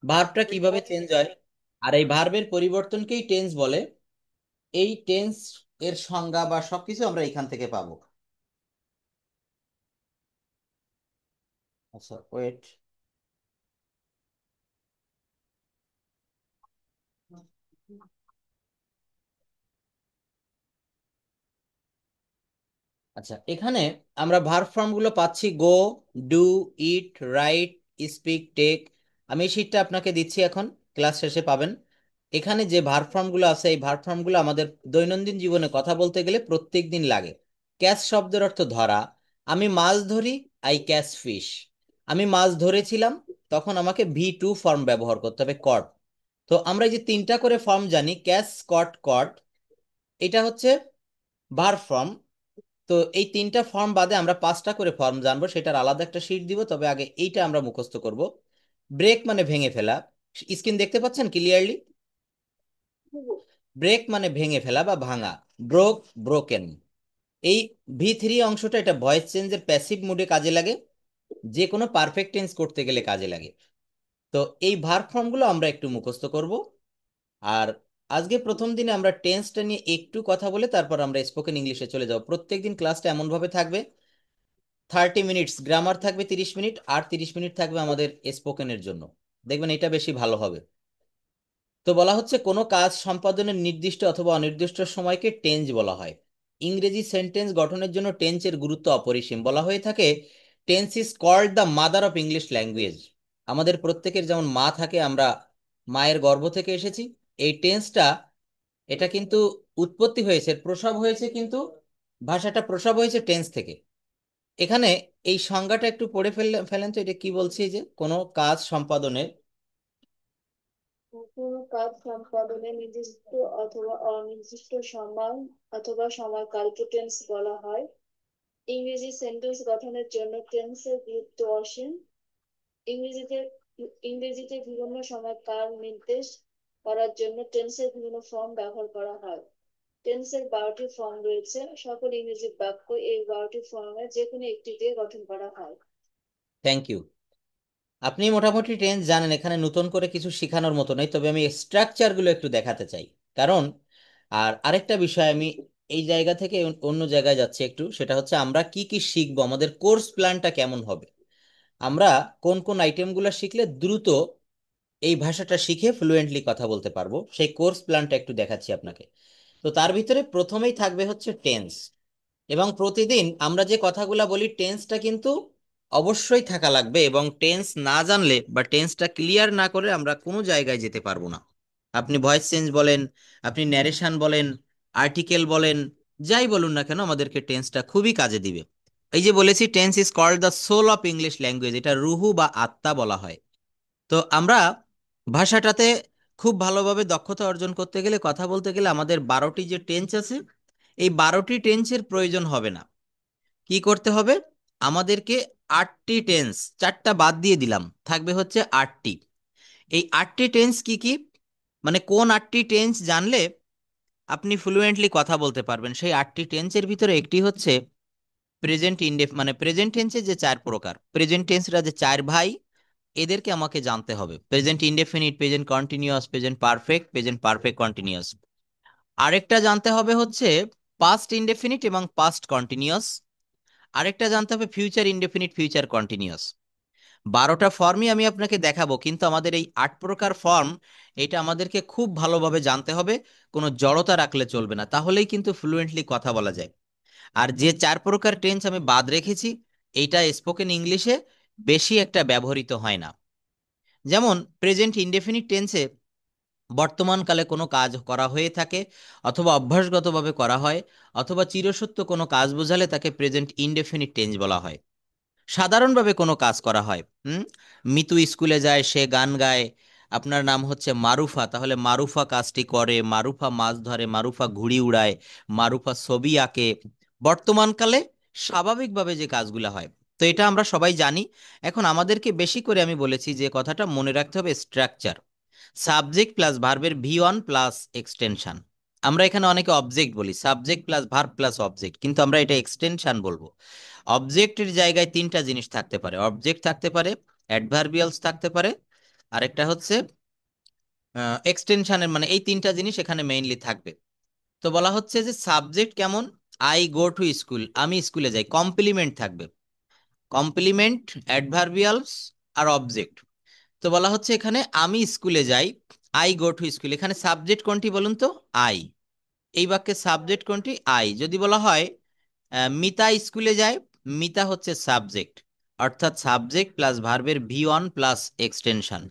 ভার্বটা কিভাবে চেঞ্জ হয় আর এই ভার্বের পরিবর্তনকেই টেন্স বলে। এই টেন্স এর সংজ্ঞা বা সবকিছু আমরা এখান থেকে পাবো। আচ্ছা, ওয়েট। আচ্ছা, এখানে আমরা ভার্ব ফর্ম গুলো পাচ্ছি: go, do, eat, write, speak, take. আমি এই শীটটা আপনাকে দিচ্ছি এখন, ক্লাস শেষে পাবেন। এখানে যে ভার্ব ফর্ম গুলো আছে এই ভার্ব ফর্ম গুলো আমাদের দৈনন্দিন জীবনে কথা বলতে গেলে প্রত্যেক দিন লাগে। ক্যাচ শব্দের অর্থ ধরা। আমি মাছ ধরি, আই ক্যাচ ফিশ। আমি মাছ ধরেছিলাম, তখন আমাকে V2 ফর্ম ব্যবহার করতে হবে, কট। তো আমরা এই যে তিনটা করে ফর্ম জানি, ক্যাচ, কট, কট, এটা হচ্ছে ভার্ব ফর্ম। তো এই তিনটা ফর্ম বাদে আমরা পাঁচটা করে ফর্ম জানবো, সেটার আলাদা একটা শীট দিব, তবে আগে এইটা আমরা মুখস্থ করব। ব্রেক মানে ভেঙে ফেলা। স্ক্রিন দেখতে পাচ্ছেন ক্লিয়ারলি? ব্রেক মানে ভেঙে ফেলা বা ভাঙা। Broke, broken. এই V3 অংশটা এটা ভয়েস চেঞ্জের প্যাসিভ মুডে কাজে লাগে, যে কোনো পারফেক্ট টেন্স করতে গেলে কাজে লাগে। তো এই ভার্ব ফর্মগুলো আমরা একটু মুখস্থ করব। আর আজকে প্রথম দিনে আমরা টেন্সটা নিয়ে একটু কথা বলে তারপর আমরা স্পোকেন ইংলিশে চলে যাব। প্রত্যেকদিন ক্লাসটা এমনভাবে থাকবে: 30 মিনিটস গ্রামার থাকবে, 30 মিনিট, আর 30 মিনিট থাকবে আমাদের স্পোকেনের জন্য। দেখবেন এটা বেশি ভালো হবে। তো বলা হচ্ছে কোনো কাজ সম্পাদনের নির্দিষ্ট অথবা অনির্দিষ্ট সময়কে টেন্স বলা হয়। ইংরেজি সেন্টেন্স গঠনের জন্য টেন্সের গুরুত্ব অপরিসীম। বলা হয়ে থাকে tense is called the mother of English language. আমাদের প্রত্যেকের যেমন মা থাকে, আমরা মায়ের গর্ভ থেকে এসেছি। এই টেন্সটা, এটা কিন্তু উৎপত্তি হয়েছে, প্রসব হয়েছে, কিন্তু ভাষাটা প্রসব হয়েছে টেন্স থেকে। এখানে এই সংজ্ঞাটা একটু পড়ে ফেললেন ফেলেন তো, এটা কি বলছে? এই যে কোনো কাজ সম্পাদনের। কোনো কাজ সম্পাদনে নির্দিষ্ট অথবা অনির্দিষ্ট সময় অথবা সময়কালকে টেন্স বলা হয়। ইংরেজি সেন্টেন্স গঠনের জন্য টেন্সের গুরুত্ব অসীম। ইংরেজিতে ইংরেজিতে বিভিন্ন সময়কাল নির্দেশ করার জন্য টেন্সের বিভিন্ন ফর্ম ব্যবহার করা হয়। টেন্সের 12টি ফর্ম রয়েছে। সকল ইংরেজি বাক্য এই 12টি ফর্মের যে কোনো একটি দিয়ে গঠন করা হয়। Thank you. আপনি মোটামুটি টেন্স জানেন, এখানে নতুন করে কিছু শেখানোর মতো নেই, তবে আমি স্ট্রাকচারগুলো একটু দেখাতে চাই। কারণ আর আরেকটা বিষয়, আমি এই জায়গা থেকে অন্য জায়গায় যাচ্ছি একটু, সেটা হচ্ছে আমরা কি কি শিখবো, আমাদের কোর্স প্ল্যানটা কেমন হবে, আমরা কোন কোন আইটেমগুলো শিখলে দ্রুত এই ভাষাটা শিখে ফ্লুয়েন্টলি কথা বলতে পারবো, সেই কোর্স প্ল্যানটা একটু দেখাচ্ছি আপনাকে। তো তার ভিতরে প্রথমেই থাকবে হচ্ছে টেন্স। এবং প্রতিদিন আমরা যে কথাগুলা বলি টেন্সটা কিন্তু অবশ্যই থাকা লাগবে, এবং টেন্স না জানলে বা টেন্সটা ক্লিয়ার না করে আমরা কোনো জায়গায় যেতে পারবো না। আপনি ভয়েস চেঞ্জ বলেন, আপনি ন্যারেশন বলেন, আর্টিকেল বলেন, যাই বলুন না কেন, আমাদেরকে টেন্সটা খুবই কাজে দিবে। এই যে বলেছি tense is called the soul of English language, এটা রুহু বা আত্মা বলা হয়। তো আমরা ভাষাটাতে খুব ভালোভাবে দক্ষতা অর্জন করতে গেলে, কথা বলতে গেলে, আমাদের 12টি যে টেন্স আছে, এই 12টি টেন্সের প্রয়োজন হবে না। কি করতে হবে? আমাদেরকে 8টি টেন্স, 4টা বাদ দিয়ে দিলাম, থাকবে হচ্ছে 8টি। এই 8টি টেন্স কি কি, মানে কোন 8টি টেন্স জানলে আপনি ফ্লুয়েন্টলি কথা বলতে পারবেন, সেই 8টি টেন্সের ভিতরে একটি হচ্ছে প্রেজেন্ট ইনডেফ, মানে প্রেজেন্ট টেন্সের যে 4 প্রকার, প্রেজেন্ট টেন্সরা যে 4 ভাই, এদেরকে আমাকে জানতে হবে: present indefinite, present continuous, present perfect, present perfect continuous. আরেকটা জানতে হবে হচ্ছে পাস্ট ইনডেফিনিট এবং পাস্ট কন্টিনিউয়াস। আরেকটা জানতে হবে ফিউচার ইনডেফিনিট, ফিউচার কন্টিনিউয়াস। 12টা ফর্মই আমি আপনাকে দেখাবো, কিন্তু আমাদের এই 8 প্রকার ফর্ম, এটা আমাদেরকে খুব ভালোভাবে জানতে হবে। কোনো জড়তা রাখলে চলবে না, তাহলেই কিন্তু ফ্লুয়েন্টলি কথা বলা যায়। আর যে 4 প্রকার টেন্স আমি বাদ রেখেছি, এইটা স্পোকেন ইংলিশে বেশি একটা ব্যবহৃত হয় না। যেমন প্রেজেন্ট ইনডেফিনিট টেন্সে বর্তমানকালে কোনো কাজ করা হয়ে থাকে, অথবা অভ্যাসগতভাবে করা হয়, অথবা চিরসত্য কোনো কাজ বোঝালে তাকে প্রেজেন্ট ইনডেফিনিট টেন্স বলা হয়। সাধারণভাবে কোনো কাজ করা হয়, মিতু স্কুলে যায়, সে গান গায়, আপনার নাম হচ্ছে মারুফা, তাহলে মারুফা কাজটি করে, মারুফা মাছ ধরে, মারুফা ঘুড়ি উড়ায়, মারুফা ছবি আঁকে। বর্তমানকালে স্বাভাবিকভাবে যে কাজগুলো হয়, তো এটা আমরা সবাই জানি। এখন আমাদেরকে বেশি করে আমি বলেছি যে কথাটা মনে রাখতে হবে স্ট্রাকচার: সাবজেক্ট প্লাস ভার্বের V1 প্লাস এক্সটেনশন। আমরা এখানে অনেকে অবজেক্ট বলি, subject plus verb plus object, কিন্তু আমরা এটা এক্সটেনশন বলবো। অবজেক্টের জায়গায় 3টা জিনিস থাকতে পারে: অবজেক্ট থাকতে পারে, অ্যাডভার্বিয়ালস থাকতে পারে, আরেকটা হচ্ছে এক্সটেনশনের, মানে এই তিনটা জিনিস এখানে মেইনলি থাকবে। তো বলা হচ্ছে যে সাবজেক্ট কেমন, আই গো টু স্কুল, আমি স্কুলে যাই, কমপ্লিমেন্ট থাকবে, কমপ্লিমেন্ট, অ্যাডভার্বিয়ালস আর অবজেক্ট। তো বলা হচ্ছে এখানে আমি স্কুলে যাই, আই গো টু স্কুল, এখানে সাবজেক্ট কোনটি বলুন তো, আই। এই বাক্যে সাবজেক্ট কোনটি, আই। যদি বলা হয় মিতা স্কুলে যায়, মিতা হচ্ছে সাবজেক্ট, অর্থাৎ সাবজেক্ট প্লাস ভার্বের ভি ওয়ান প্লাস এক্সটেনশন।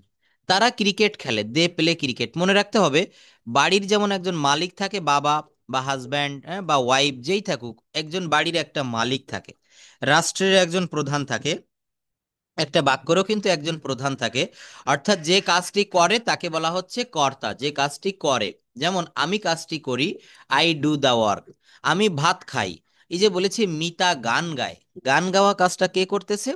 তারা ক্রিকেট খেলে, দে প্লে ক্রিকেট। মনে রাখতে হবে বাড়ির যেমন একজন মালিক থাকে, বাবা বা হাজব্যান্ড বা ওয়াইফ যেই থাকুক, একজন বাড়ির একটা মালিক থাকে, রাষ্ট্রের একজন প্রধান থাকে, একটা বাক্যেরও কিন্তু একজন প্রধান থাকে। অর্থাৎ যে কাজটি করে তাকে বলা হচ্ছে কর্তা, যে কাজটি করে। যেমন আমি কাজটি করি, আই ডু দা ওয়ার্ক। আমি ভাত খাই, এই যে বলেছি মিতা গান গায়, গান গাওয়া কাজটা কে করতেছে,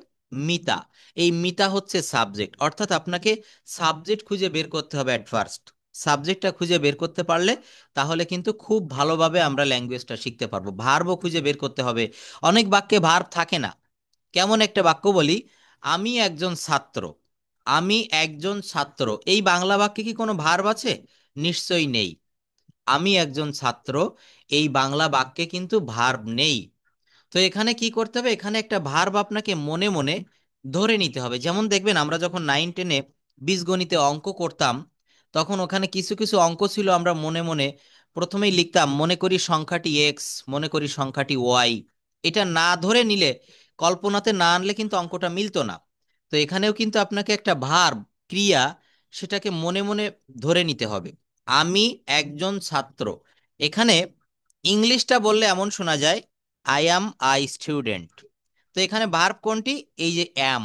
মিতা। এই মিতা হচ্ছে সাবজেক্ট, অর্থাৎ আপনাকে সাবজেক্ট খুঁজে বের করতে হবে অ্যাট ফার্স্ট। সাবজেক্টটা খুঁজে বের করতে পারলে তাহলে কিন্তু খুব ভালোভাবে আমরা ল্যাঙ্গুয়েজটা শিখতে পারবো। ভার্বও খুঁজে বের করতে হবে, অনেক বাক্যে ভার্ব থাকে না। কেমন একটা বাক্য বলি, আমি একজন ছাত্র, আমি একজন ছাত্র, এই বাংলা বাক্যে কি কোনো ভার্ব আছে? নিশ্চয়ই নেই। আমি একজন ছাত্র, এই বাংলা বাক্যে কিন্তু ভার্ব নেই। তো এখানে কি করতে হবে, এখানে একটা ভার্ব আপনাকে মনে মনে ধরে নিতে হবে। যেমন দেখবেন আমরা যখন 9-10-এ বীজগণিতে অঙ্ক করতাম, তখন ওখানে কিছু কিছু অঙ্ক ছিল আমরা মনে মনে প্রথমেই লিখতাম, মনে করি সংখ্যাটি এক্স, মনে করি সংখ্যাটি ওয়াই। এটা না ধরে নিলে, কল্পনাতে না আনলে কিন্তু অঙ্কটা মিলতো না। তো এখানেও কিন্তু আপনাকে একটা ভার্ব, ক্রিয়া, সেটাকে মনে মনে ধরে নিতে হবে। আমি একজন ছাত্র, এখানে ইংলিশটা বললে এমন শোনা যায়, আই অ্যাম আই স্টুডেন্ট। তো এখানে ভার্ব কোনটি, এই যে অ্যাম।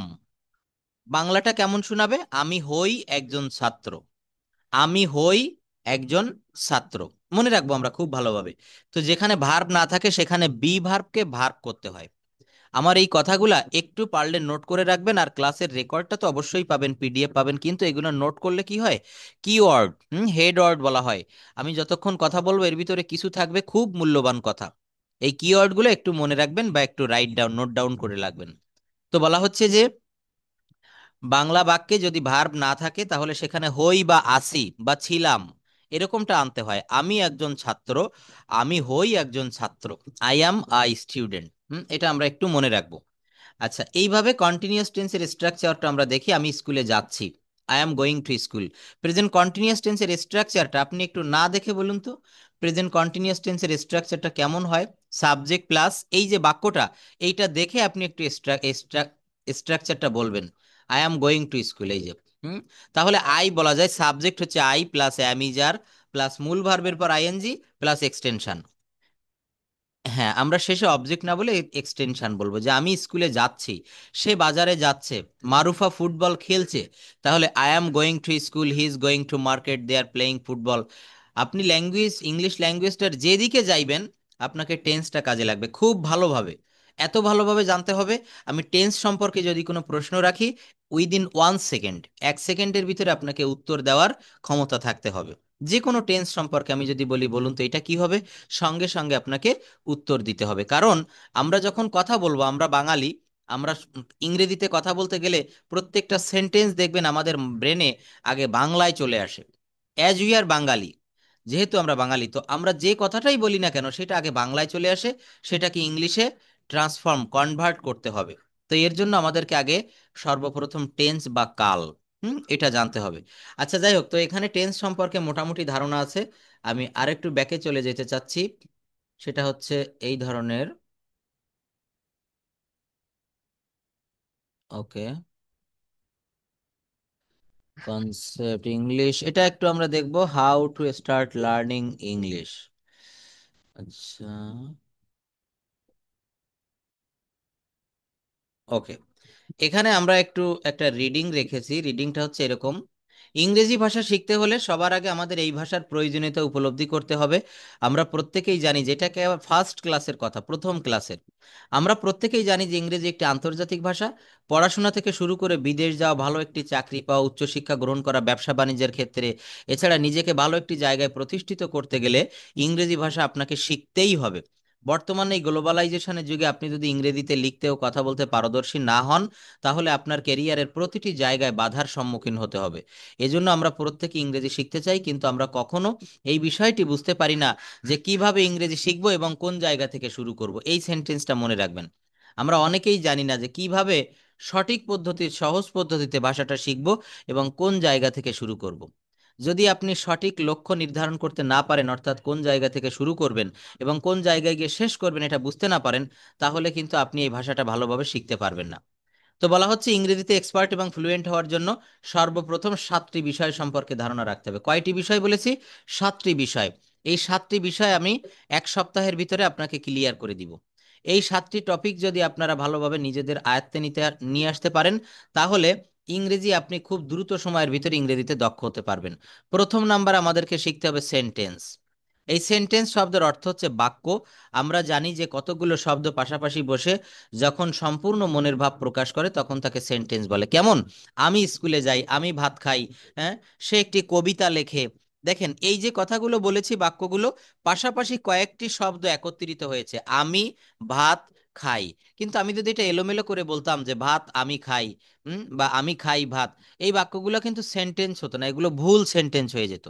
বাংলাটা কেমন শোনাবে, আমি হই একজন ছাত্র, আমি হই একজন ছাত্র। মনে রাখবো আমরা খুব ভালোভাবে। তো যেখানে ভার্ব না থাকে সেখানে বি ভার্বকে ভার্ব করতে হয়। আমার এই কথাগুলা একটু পারলে নোট করে রাখবেন, আর ক্লাসের রেকর্ডটা তো অবশ্যই পাবেন, পিডিএফ পাবেন, কিন্তু এগুলো নোট করলে কি হয়, কিওয়ার্ড, হেড ওয়ার্ড বলা হয়। আমি যতক্ষণ কথা বলবো এর ভিতরে কিছু থাকবে খুব মূল্যবান কথা। এই কিওয়ার্ডগুলো একটু মনে রাখবেন বা একটু রাইট ডাউন, নোট ডাউন করে রাখবেন। তো বলা হচ্ছে যে বাংলা বাক্যে যদি ভার্ব না থাকে তাহলে সেখানে হই বা আসি বা ছিলাম এরকমটা আনতে হয়। আমি একজন ছাত্র, আমি হই একজন ছাত্র, আই অ্যাম আই স্টুডেন্ট। এটা আমরা একটু মনে রাখবো। আচ্ছা, এইভাবে কন্টিনিউয়াস টেন্সের স্ট্রাকচারটা আমরা দেখি, আমি স্কুলে যাচ্ছি, I am going to school. Present continuous টেন্সের স্ট্রাকচারটা আপনি একটু না দেখে বলুন তো, প্রেজেন্ট কন্টিনিউয়াস টেন্সের স্ট্রাকচারটা কেমন হয়? সাবজেক্ট প্লাস এই যে বাক্যটা, এইটা দেখে আপনি একটু স্ট্রাকচারটা বলবেন। I am going to school, এই যে হুম তাহলে আই বলা যায়, সাবজেক্ট হচ্ছে I plus am is are plus মূল ভার্বের পর আইএনজি প্লাস এক্সটেনশন। হ্যাঁ, আমরা শেষে অবজেক্ট না বলে এক্সটেনশন বলবো, যে আমি স্কুলে যাচ্ছি, সে বাজারে যাচ্ছে, মারুফা ফুটবল খেলছে, তাহলে I am going to school, he is going to market, they are playing football. আপনি ল্যাঙ্গুয়েজ, ইংলিশ ল্যাঙ্গুয়েজটার যেদিকে যাইবেন আপনাকে টেন্সটা কাজে লাগবে খুব ভালোভাবে, এত ভালোভাবে জানতে হবে। আমি টেন্স সম্পর্কে যদি কোনো প্রশ্ন রাখি, উইদিন 1 সেকেন্ড, 1 সেকেন্ডের ভিতরে আপনাকে উত্তর দেওয়ার ক্ষমতা থাকতে হবে। যে কোনো টেন্স সম্পর্কে আমি যদি বলি, বলুন তো এটা কি হবে, সঙ্গে সঙ্গে আপনাকে উত্তর দিতে হবে। কারণ আমরা যখন কথা বলবো, আমরা বাঙালি, আমরা ইংরেজিতে কথা বলতে গেলে প্রত্যেকটা সেন্টেন্স দেখবেন আমাদের ব্রেনে আগে বাংলায় চলে আসে। অ্যাজ উই আর বাঙালি, যেহেতু আমরা বাঙালি, তো আমরা যে কথাটাই বলি না কেন সেটা আগে বাংলায় চলে আসে, সেটাকে ইংলিশে ট্রান্সফর্ম, কনভার্ট করতে হবে। তো এর জন্য আমাদেরকে আগে সর্বপ্রথম টেন্স বা কাল, এটা জানতে হবে। আচ্ছা, যাই হোক, তো এখানে টেন্স সম্পর্কে মোটামুটি ধারণা আছে। আমি আরেকটু ব্যাকে চলে যেতে চাচ্ছি। সেটা হচ্ছে এই ধরনের, ওকে, কনসেপ্ট ইংলিশ, এটা একটু আমরা দেখব, how to start learning English. আচ্ছা, ওকে, এখানে আমরা একটু একটা রিডিং রেখেছি। রিডিংটা হচ্ছে এরকম, ইংরেজি ভাষা শিখতে হলে সবার আগে আমাদের এই ভাষার প্রয়োজনীয়তা উপলব্ধি করতে হবে। আমরা প্রত্যেকেই জানি, যেটাকে ফার্স্ট ক্লাসের কথা, প্রথম ক্লাসের, আমরা প্রত্যেকেই জানি যে ইংরেজি একটি আন্তর্জাতিক ভাষা। পড়াশোনা থেকে শুরু করে বিদেশ যাওয়া, ভালো একটি চাকরি পাওয়া, উচ্চশিক্ষা গ্রহণ করা, ব্যবসা বাণিজ্যের ক্ষেত্রে, এছাড়া নিজেকে ভালো একটি জায়গায় প্রতিষ্ঠিত করতে গেলে ইংরেজি ভাষা আপনাকে শিখতেই হবে। বর্তমানে এই গ্লোবালাইজেশনের যুগে আপনি যদি ইংরেজিতে লিখতে ও কথা বলতে পারদর্শী না হন, তাহলে আপনার ক্যারিয়ারের প্রতিটি জায়গায় বাধার সম্মুখীন হতে হবে। এজন্য আমরা প্রত্যেকে ইংরেজি শিখতে চাই, কিন্তু আমরা কখনো এই বিষয়টি বুঝতে পারি না যে কিভাবে ইংরেজি শিখবো এবং কোন জায়গা থেকে শুরু করব। এই সেন্টেন্সটা মনে রাখবেন। আমরা অনেকেই জানি না যে কিভাবে সঠিক পদ্ধতির সহজ পদ্ধতিতে ভাষাটা শিখব এবং কোন জায়গা থেকে শুরু করব। যদি আপনি সঠিক লক্ষ্য নির্ধারণ করতে না পারেন, অর্থাৎ কোন জায়গা থেকে শুরু করবেন এবং কোন জায়গায় গিয়ে শেষ করবেন এটা বুঝতে না পারেন, তাহলে কিন্তু আপনি এই ভাষাটা ভালোভাবে শিখতে পারবেন না। তো বলা হচ্ছে ইংরেজিতে এক্সপার্ট এবং ফ্লুয়েন্ট হওয়ার জন্য সর্বপ্রথম 7টি বিষয় সম্পর্কে ধারণা রাখতে হবে। কয়টি বিষয় বলেছি? 7টি বিষয়। এই 7টি বিষয় আমি এক সপ্তাহের ভিতরে আপনাকে ক্লিয়ার করে দিব। এই 7টি টপিক যদি আপনারা ভালোভাবে নিজেদের আয়ত্তে নিয়ে আসতে পারেন, তাহলে ইংরেজি আপনি খুব দ্রুত সময়ের ভিতরে ইংরেজিতে দক্ষ হতে পারবেন। প্রথম নাম্বার আমাদেরকে শিখতে হবে সেন্টেন্স। এই সেন্টেন্স শব্দের অর্থ হচ্ছে বাক্য। আমরা জানি যে কতগুলো শব্দ পাশাপাশি বসে যখন সম্পূর্ণ মনের ভাব প্রকাশ করে তখন তাকে সেন্টেন্স বলে। কেমন? আমি স্কুলে যাই, আমি ভাত খাই, হ্যাঁ, সে একটি কবিতা লেখে। দেখেন এই যে কথাগুলো বলেছি, বাক্যগুলো পাশাপাশি কয়েকটি শব্দ একত্রিত হয়েছে, আমি ভাত খাই। কিন্তু আমি যদি এটা এলোমেলো করে বলতাম যে ভাত আমি খাই, বা আমি খাই ভাত, এই বাক্যগুলো কিন্তু সেন্টেন্স হতো না, এগুলো ভুল সেন্টেন্স হয়ে যেত।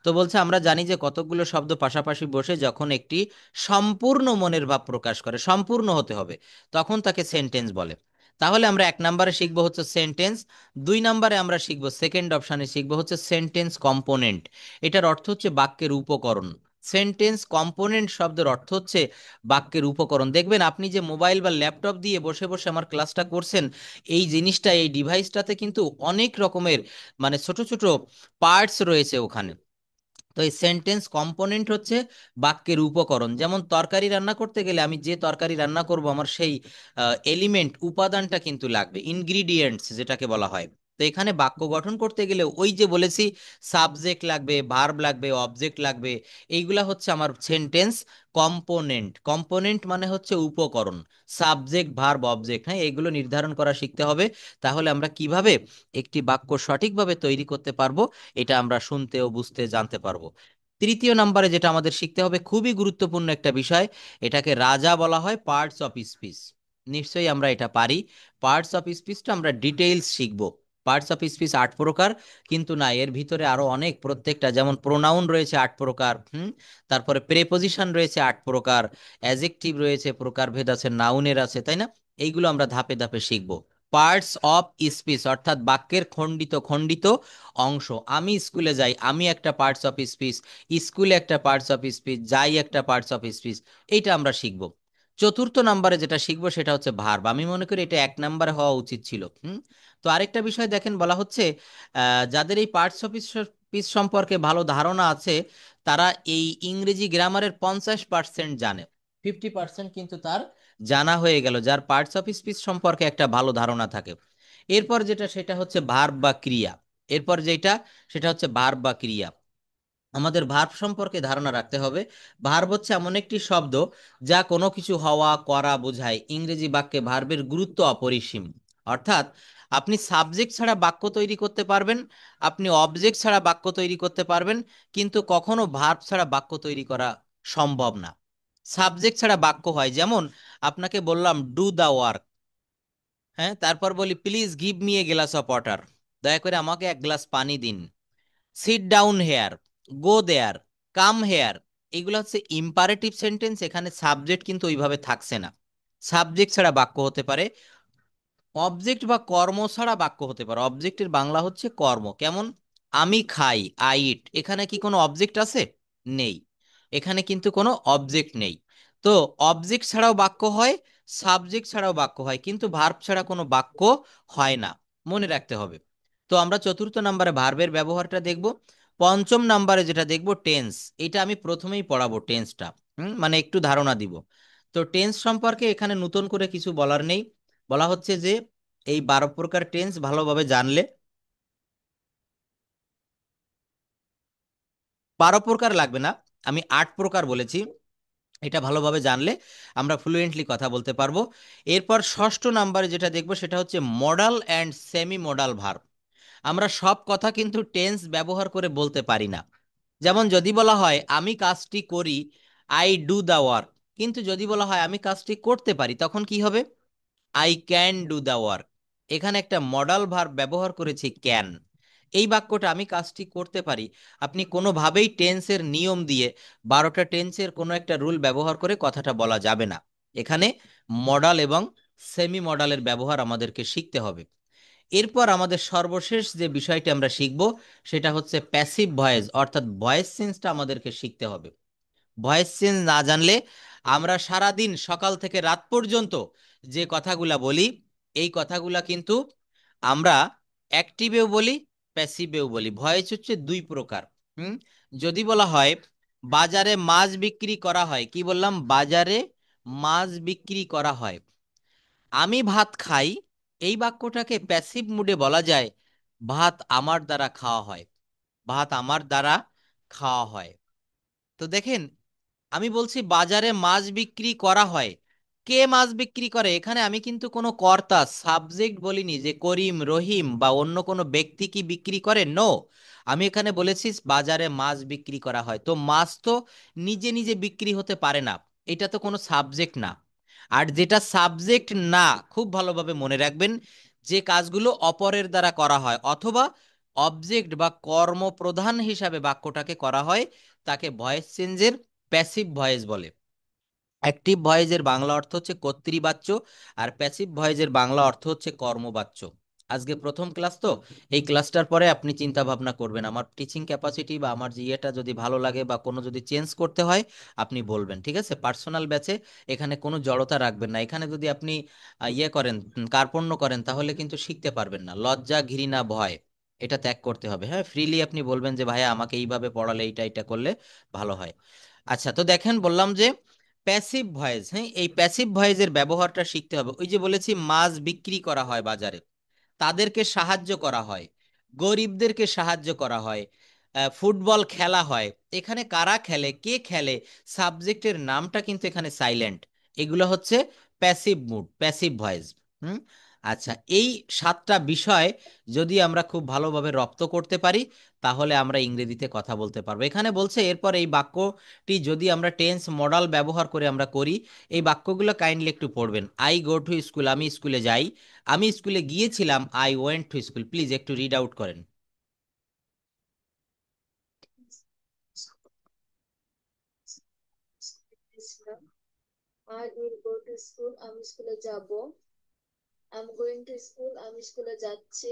তো বলছে আমরা জানি যে কতগুলো শব্দ পাশাপাশি বসে যখন একটি সম্পূর্ণ মনের ভাব প্রকাশ করে, সম্পূর্ণ হতে হবে, তখন তাকে সেন্টেন্স বলে। তাহলে আমরা 1 নম্বরে শিখবো হচ্ছে সেন্টেন্স। 2 নম্বরে আমরা শিখবো, সেকেন্ড অপশানে শিখবো হচ্ছে সেন্টেন্স কম্পোনেন্ট। এটার অর্থ হচ্ছে বাক্যের উপকরণ। সেন্টেন্স কম্পোনেন্ট শব্দের অর্থ হচ্ছে বাক্যের উপকরণ। দেখবেন আপনি যে মোবাইল বা ল্যাপটপ দিয়ে বসে বসে আমার ক্লাসটা করছেন, এই জিনিসটা, এই ডিভাইসটাতে কিন্তু অনেক রকমের মানে ছোট ছোট পার্টস রয়েছে ওখানে। তো এই সেন্টেন্স কম্পোনেন্ট হচ্ছে বাক্যের উপকরণ। যেমন তরকারি রান্না করতে গেলে আমি যে তরকারি রান্না করব আমার সেই এলিমেন্ট, উপাদানটা কিন্তু লাগবে, ইনগ্রিডিয়েন্টস যেটাকে বলা হয়। তো এখানে বাক্য গঠন করতে গেলে ওই যে বলেছি সাবজেক্ট লাগবে, ভার্ব লাগবে, অবজেক্ট লাগবে, এইগুলা হচ্ছে আমার সেন্টেন্স কম্পোনেন্ট। কম্পোনেন্ট মানে হচ্ছে উপকরণ, সাবজেক্ট ভার্ব অবজেক্ট, হ্যাঁ, এগুলো নির্ধারণ করা শিখতে হবে। তাহলে আমরা কিভাবে একটি বাক্য সঠিকভাবে তৈরি করতে পারবো, এটা আমরা শুনতে ও বুঝতে জানতে পারবো। তৃতীয় নম্বরে যেটা আমাদের শিখতে হবে, খুবই গুরুত্বপূর্ণ একটা বিষয়, এটাকে রাজা বলা হয় পার্টস অফ স্পিচ। নিশ্চয়ই আমরা এটা পারি। পার্টস অফ স্পিচটা আমরা ডিটেইলস শিখবো। পার্টস অফ স্পিচ 8 প্রকার, কিন্তু না, এর ভিতরে আরো অনেক, প্রত্যেকটা, যেমন প্রোনাউন রয়েছে 8 প্রকার, তারপরে প্রেপোজিশন রয়েছে 8 প্রকার, অ্যাজেক্টিভ রয়েছে, প্রকারভেদ আছে, নাউনের আছে, তাই না? এইগুলো আমরা ধাপে ধাপে শিখবো। পার্টস অফ স্পিচ অর্থাৎ বাক্যের খণ্ডিত খণ্ডিত অংশ। আমি স্কুলে যাই, আমি একটা পার্টস অফ স্পিচ, স্কুলে একটা পার্টস অফ স্পিচ, যাই একটা পার্টস অফ স্পিচ, এইটা আমরা শিখব। চতুর্থ নম্বরে যেটা শিখবো সেটা হচ্ছে ভার্ব। আমি মনে করি এটা 1 নম্বরে হওয়া উচিত ছিল। তো আরেকটা বিষয় দেখেন, বলা হচ্ছে যাদের এই পার্টস অফ স্পিচ সম্পর্কে ভালো ধারণা আছে, তারা এই ইংরেজি গ্রামারের 50% জানে। 50% কিন্তু তার জানা হয়ে গেল, যার পার্টস অফ স্পিচ সম্পর্কে একটা ভালো ধারণা থাকে। এরপর যেটা সেটা হচ্ছে ভার্ব বা ক্রিয়া। এরপর যেটা সেটা হচ্ছে ভার্ব বা ক্রিয়া। আমাদের ভার্ব সম্পর্কে ধারণা রাখতে হবে। ভার্ব হচ্ছে এমন একটি শব্দ যা কোনো কিছু হওয়া, করা বোঝায়। ইংরেজি বাক্যে ভার্বের গুরুত্ব অপরিসীম। অর্থাৎ আপনি সাবজেক্ট ছাড়া বাক্য তৈরি করতে পারবেন, আপনি অবজেক্ট ছাড়া বাক্য তৈরি করতে পারবেন, কিন্তু কখনো ভার্ব ছাড়া বাক্য তৈরি করা সম্ভব না। সাবজেক্ট ছাড়া বাক্য হয়, যেমন আপনাকে বললাম ডু দা ওয়ার্ক, হ্যাঁ, তারপর বলি please give me a glass of water, দয়া করে আমাকে 1 গ্লাস পানি দিন। Sit down here, go there, come here, এগুলো হচ্ছে ইম্পারেটিভ সেন্টেন্স, এখানে সাবজেক্ট কিন্তু ওইভাবে থাকছে না। সাবজেক্ট ছাড়া বাক্য হতে পারে। অবজেক্ট বা কর্ম ছাড়া বাক্য হতে পারে। অবজেক্টের বাংলা হচ্ছে কর্ম। কেমন? আমি খাই, আই ইট, এখানে কি কোনো অবজেক্ট আছে? নেই। এখানে কিন্তু কোনো অবজেক্ট নেই। তো অবজেক্ট ছাড়াও বাক্য হয়, সাবজেক্ট ছাড়াও বাক্য হয়, কিন্তু ভার্ব ছাড়া কোনো বাক্য হয় না। মনে রাখতে হবে। তো আমরা চতুর্থ নম্বরে ভার্বের ব্যবহারটা দেখব। পঞ্চম নম্বরে যেটা দেখব টেন্স। এটা আমি প্রথমেই পড়াবো টেন্সটা, মানে একটু ধারণা দিব। তো টেন্স সম্পর্কে এখানে নতুন করে কিছু বলার নেই। বলা হচ্ছে যে এই 12 প্রকার টেন্স ভালোভাবে জানলে, 12 প্রকার লাগবে না, আমি 8 প্রকার বলেছি, এটা ভালোভাবে জানলে আমরা ফ্লুয়েন্টলি কথা বলতে পারবো। এরপর ষষ্ঠ নাম্বারে যেটা দেখবো সেটা হচ্ছে modal and semi modal verb. আমরা সব কথা কিন্তু টেন্স ব্যবহার করে বলতে পারি না। যেমন যদি বলা হয় আমি কাজটি করি, আই ডু দা ওয়ার্ক, কিন্তু যদি বলা হয় আমি কাজটি করতে পারি, তখন কি হবে? I can do the work. এখানে একটা মডাল ভার্ব ব্যবহার করেছি, ক্যান। এই বাক্যটা আমি কাজটি করতে পারি। আপনি কোনোভাবেই টেন্সের নিয়ম দিয়ে 12টা টেন্সের কোনো একটা রুল ব্যবহার করে কথাটা বলা যাবে না। এখানে মডাল এবং সেমি মডালের ব্যবহার আমাদেরকে শিখতে হবে। এরপর আমাদের সর্বশেষ যে বিষয়টি আমরা শিখব সেটা হচ্ছে প্যাসিভ ভয়েস, অর্থাৎ ভয়েস চেঞ্জটা আমাদেরকে শিখতে হবে। ভয়েস চেঞ্জ না জানলে আমরা সারা দিন সকাল থেকে রাত পর্যন্ত যে কথাগুলা বলি, এই কথাগুলা কিন্তু আমরা অ্যাক্টিভেও বলি, প্যাসিভেও বলি। ভয়েস হচ্ছে দুই প্রকার। হুম। যদি বলা হয় বাজারে মাছ বিক্রি করা হয়, কি বললাম? বাজারে মাছ বিক্রি করা হয়। আমি ভাত খাই, এই বাক্যটাকে প্যাসিভ মুডে বলা যায় ভাত আমার দ্বারা খাওয়া হয়। ভাত আমার দ্বারা খাওয়া হয়। তো দেখেন, আমি বলছি বাজারে মাছ বিক্রি করা হয়। কে মাছ বিক্রি করে? এখানে আমি কিন্তু কোনো কর্তা সাবজেক্ট বলিনি যে করিম, রহিম বা অন্য কোনো ব্যক্তি কি বিক্রি করে, নো। আমি এখানে বলেছি বাজারে মাছ বিক্রি করা হয়। তো মাছ তো নিজে নিজে বিক্রি হতে পারে না, এটা তো কোনো সাবজেক্ট না। আর যেটা সাবজেক্ট না, খুব ভালোভাবে মনে রাখবেন, যে কাজগুলো অপরের দ্বারা করা হয় অথবা অবজেক্ট বা কর্মপ্রধান হিসাবে বাক্যটাকে করা হয়, তাকে ভয়েস চেঞ্জের প্যাসিভ ভয়েস বলে। অ্যাক্টিভ ভয়েসের বাংলা অর্থ হচ্ছে কর্তৃবাচ্য, আর প্যাসিভ ভয়েসের বাংলা অর্থ হচ্ছে কর্মবাচ্য। আজকে প্রথম ক্লাস তো, এই ক্লাসটার পরে আপনি চিন্তা ভাবনা করবেন, আমার টিচিং ক্যাপাসিটি বা আমার যে ইয়েটা যদি ভালো লাগে বা কোনো যদি চেঞ্জ করতে হয় আপনি বলবেন, ঠিক আছে? পার্সোনাল ব্যাচে এখানে কোনো জড়তা রাখবেন না। এখানে যদি আপনি ইয়ে করেন, কার্পণ্য করেন, তাহলে কিন্তু শিখতে পারবেন না। লজ্জা, ঘৃণা, ভয়, এটা ত্যাগ করতে হবে। হ্যাঁ, ফ্রিলি আপনি বলবেন যে ভাইয়া আমাকে এইভাবে পড়ালে এইটা এটা করলে ভালো হয়। আচ্ছা, তো দেখেন বললাম যে প্যাসিভ ভয়েস, হ্যাঁ, এই প্যাসিভ ভয়েসের ব্যবহারটা শিখতে হবে। ওই যে বলেছি মাছ বিক্রি করা হয় বাজারে, তাদেরকে সাহায্য করা হয়, গরিবদেরকে সাহায্য করা হয়, ফুটবল খেলা হয়। এখানে কারা খেলে, কে খেলে, সাবজেক্টের নামটা কিন্তু এখানে সাইলেন্ট। এগুলো হচ্ছে প্যাসিভ মুড, প্যাসিভ ভয়েস। হুম। আচ্ছা, এই 7টা বিষয় যদি আমরা খুব ভালোভাবে রপ্ত করতে পারি, তাহলে আমরা ইংরেজিতে কথা বলতে পারবো। এখানে বলছে এরপর এই বাক্যটি যদি আমরা টেন্স মডাল ব্যবহার করে আমরা করি, এই বাক্যগুলো কাইন্ডলি একটু পড়বেন। আই গো টু স্কুল, আমি স্কুলে যাই। আমি স্কুলে গিয়েছিলাম, I went to school. Please একটু রিড আউট করেন। I will go to school, আমি স্কুলে যাব। I am going to school, আমি স্কুলে যাচ্ছি।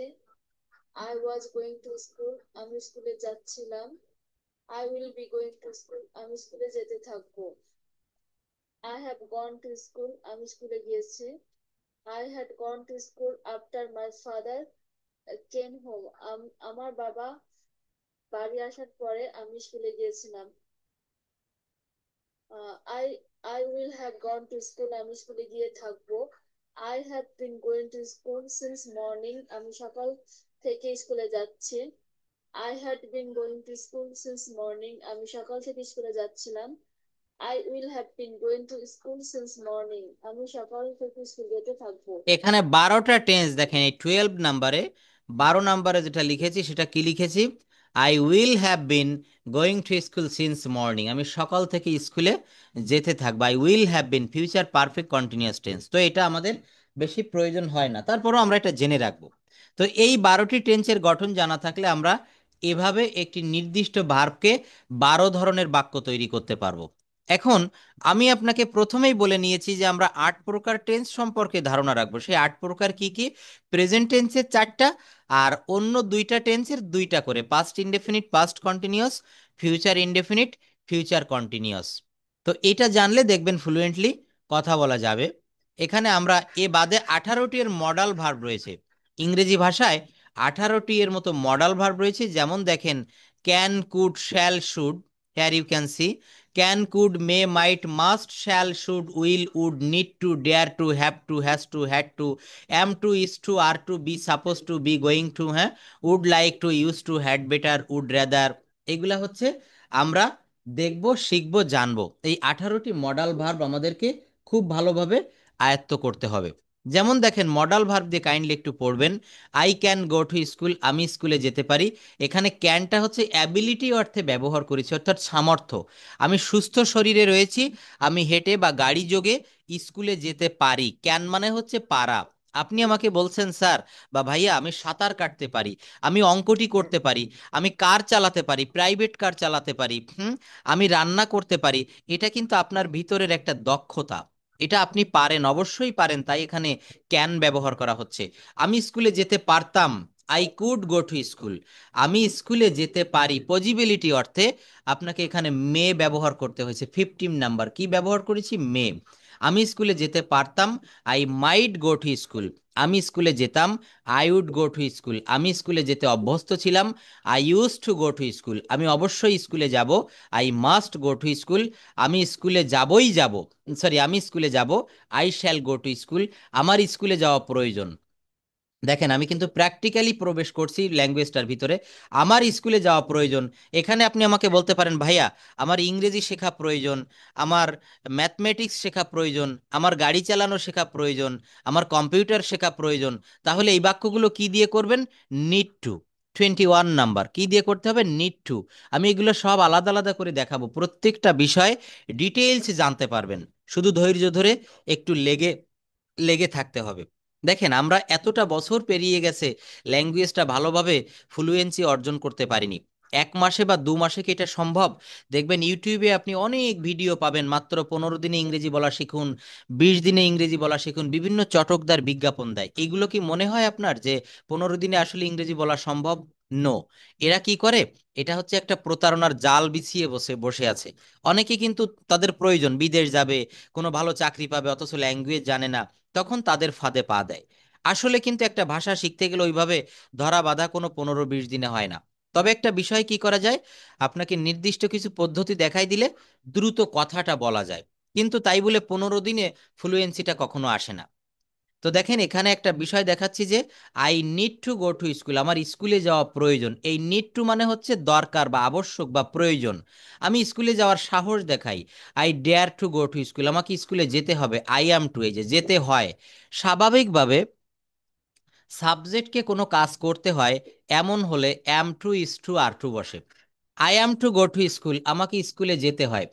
I was going to school, আমি স্কুলে যাচ্ছিলাম। I will be going to school, আমি স্কুলে যেতে থাকবো। I have gone to school, আমি স্কুলে গিয়েছি। I had gone to school after my father came home, আমার বাবা বাড়ি আসার পরে আমি স্কুলে গিয়েছিলাম। I I will have gone to school, আমি স্কুলে গিয়ে থাকবো। I have been going to school since morning, আমি সকাল থেকে স্কুলে যাচ্ছি। I had been going to school since morning, আমি সকাল থেকে স্কুলে যাচ্ছিলাম। I will have been going to school since morning, আমি সকাল থেকে স্কুল যেতে থাকবো। এখানে 12টা টেন্স দেখেন, এই 12 নাম্বারে, 12 নাম্বারে যেটা লিখেছি সেটা কি লিখেছি? I will have been going to school since morning, আমি সকাল থেকে স্কুলে যেতে থাকবো। I will have been future perfect continuous tense, তো এটা আমাদের বেশি প্রয়োজন হয় না, তারপরও আমরা এটা জেনে রাখবো। তো এই 12টি টেন্সের গঠন জানা থাকলে আমরা এভাবে একটি নির্দিষ্ট ভার্বকে 12 ধরনের বাক্য তৈরি করতে পারবো। এখন আমি আপনাকে প্রথমেই বলে নিয়েছি যে আমরা 8 প্রকার টেন্স সম্পর্কে ধারণা রাখবো। সেই 8 প্রকার কি কি? প্রেজেন্ট টেন্সের 4টা, আর অন্য 2টা টেন্সের 2টা করে, past indefinite, past continuous, future indefinite, future continuous. তো এটা জানলে দেখবেন ফ্লুয়েন্টলি কথা বলা যাবে। এখানে আমরা এ বাদে 18টি এর মডাল ভার্ব রয়েছে। ইংরেজি ভাষায় 18টি এর মতো মডাল ভার্ব রয়েছে, যেমন দেখেন can, could, shall, should. Here you can see can, could, may, might, must, shall, should, will, would, need to, dare to, have to, has to, had to, am to, is to, are to, be, supposed to, be, going to, হ্যাঁ, would like to, used to, had better, would rather। এগুলা হচ্ছে আমরা দেখব, শিখব, জানবো। এই 18টি modal verb আমাদেরকে খুব ভালোভাবে আয়ত্ত করতে হবে। যেমন দেখেন, মডাল ভার্ব দিয়ে কাইন্ডলি একটু পড়বেন। I can go to school, আমি স্কুলে যেতে পারি। এখানে ক্যানটা হচ্ছে অ্যাবিলিটি অর্থে ব্যবহার করেছি, অর্থাৎ সামর্থ্য। আমি সুস্থ শরীরে রয়েছি, আমি হেঁটে বা গাড়ি যোগে স্কুলে যেতে পারি। ক্যান মানে হচ্ছে পারা। আপনি আমাকে বলছেন স্যার বা ভাইয়া, আমি সাঁতার কাটতে পারি, আমি অঙ্কটি করতে পারি, আমি কার চালাতে পারি, প্রাইভেট কার চালাতে পারি, আমি রান্না করতে পারি। এটা কিন্তু আপনার ভিতরের একটা দক্ষতা, এটা আপনি পারেন, অবশ্যই পারেন, তাই এখানে ক্যান ব্যবহার করা হচ্ছে। আমি স্কুলে যেতে পারতাম, I could go to school. আমি স্কুলে যেতে পারি পজিবিলিটি অর্থে আপনাকে এখানে মে ব্যবহার করতে হয়েছে, 15 নাম্বার কি ব্যবহার করেছি, মে। আমি স্কুলে যেতে পারতাম, I might go to school. আমি স্কুলে যেতাম, I would go to school. আমি স্কুলে যেতে অভ্যস্ত ছিলাম, I use to go to school. আমি অবশ্যই স্কুলে যাব, I must go to school. আমি স্কুলে যাবই যাব, সরি, আমি স্কুলে যাব, I shall go to school. আমার স্কুলে যাওয়া প্রয়োজন। দেখেন, আমি কিন্তু প্র্যাকটিক্যালি প্রবেশ করছি ল্যাঙ্গুয়েজটার ভিতরে। আমার স্কুলে যাওয়া প্রয়োজন। এখানে আপনি আমাকে বলতে পারেন, ভাইয়া আমার ইংরেজি শেখা প্রয়োজন, আমার ম্যাথমেটিক্স শেখা প্রয়োজন, আমার গাড়ি চালানো শেখা প্রয়োজন, আমার কম্পিউটার শেখা প্রয়োজন। তাহলে এই বাক্যগুলো কি দিয়ে করবেন, নিড টু। 21 নাম্বার কি দিয়ে করতে হবে, নিড টু। আমি এগুলো সব আলাদা আলাদা করে দেখাবো, প্রত্যেকটা বিষয় ডিটেইলস জানতে পারবেন। শুধু ধৈর্য ধরে একটু লেগে লেগে থাকতে হবে। দেখেন, আমরা এতটা বছর পেরিয়ে গেছে, ল্যাঙ্গুয়েজটা ভালোভাবে ফ্লুয়েন্সি অর্জন করতে পারিনি। 1 মাসে বা 2 মাসে কি এটা সম্ভব? দেখবেন ইউটিউবে আপনি অনেক ভিডিও পাবেন, মাত্র 15 দিনে ইংরেজি বলা শিখুন, 20 দিনে ইংরেজি বলা শিখুন, বিভিন্ন চটকদার বিজ্ঞাপন দেয়। এগুলো কি মনে হয় আপনার যে 15 দিনে আসলে ইংরেজি বলা সম্ভব? নো। এরা কি করে, এটা হচ্ছে একটা প্রতারণার জাল বিছিয়ে বসে বসে আছে। অনেকে কিন্তু তাদের প্রয়োজন, বিদেশ যাবে, কোনো ভালো চাকরি পাবে, অথচ ল্যাঙ্গুয়েজ জানে না, তখন তাদের ফাঁদে পা দেয়। আসলে কিন্তু একটা ভাষা শিখতে গেলে ওইভাবে ধরা বাঁধা কোনো 15-20 দিনে হয় না। তবে একটা বিষয় কি করা যায়, আপনাকে নির্দিষ্ট কিছু পদ্ধতি দেখাই দিলে দ্রুত কথাটা বলা যায়। কিন্তু তাই বলে 15 দিনে ফ্লুয়েন্সিটা কখনো আসে না। তো দেখেন, এখানে একটা বিষয় দেখাচ্ছি যে I need to go to school, আমার স্কুলে যাওয়া প্রয়োজন। এই নিড টু মানে হচ্ছে দরকার বা আবশ্যক বা প্রয়োজন। আমি স্কুলে যাওয়ার সাহস দেখাই, I dare to go to school. আমাকে স্কুলে যেতে হবে, আই অ্যাম টু, এই যে যেতে হয়। স্বাভাবিকভাবে সাবজেক্টকে কোনো কাজ করতে হয়, এমন হলে am to is to are to বসে। I am to go to school, আমাকে স্কুলে যেতে হয়,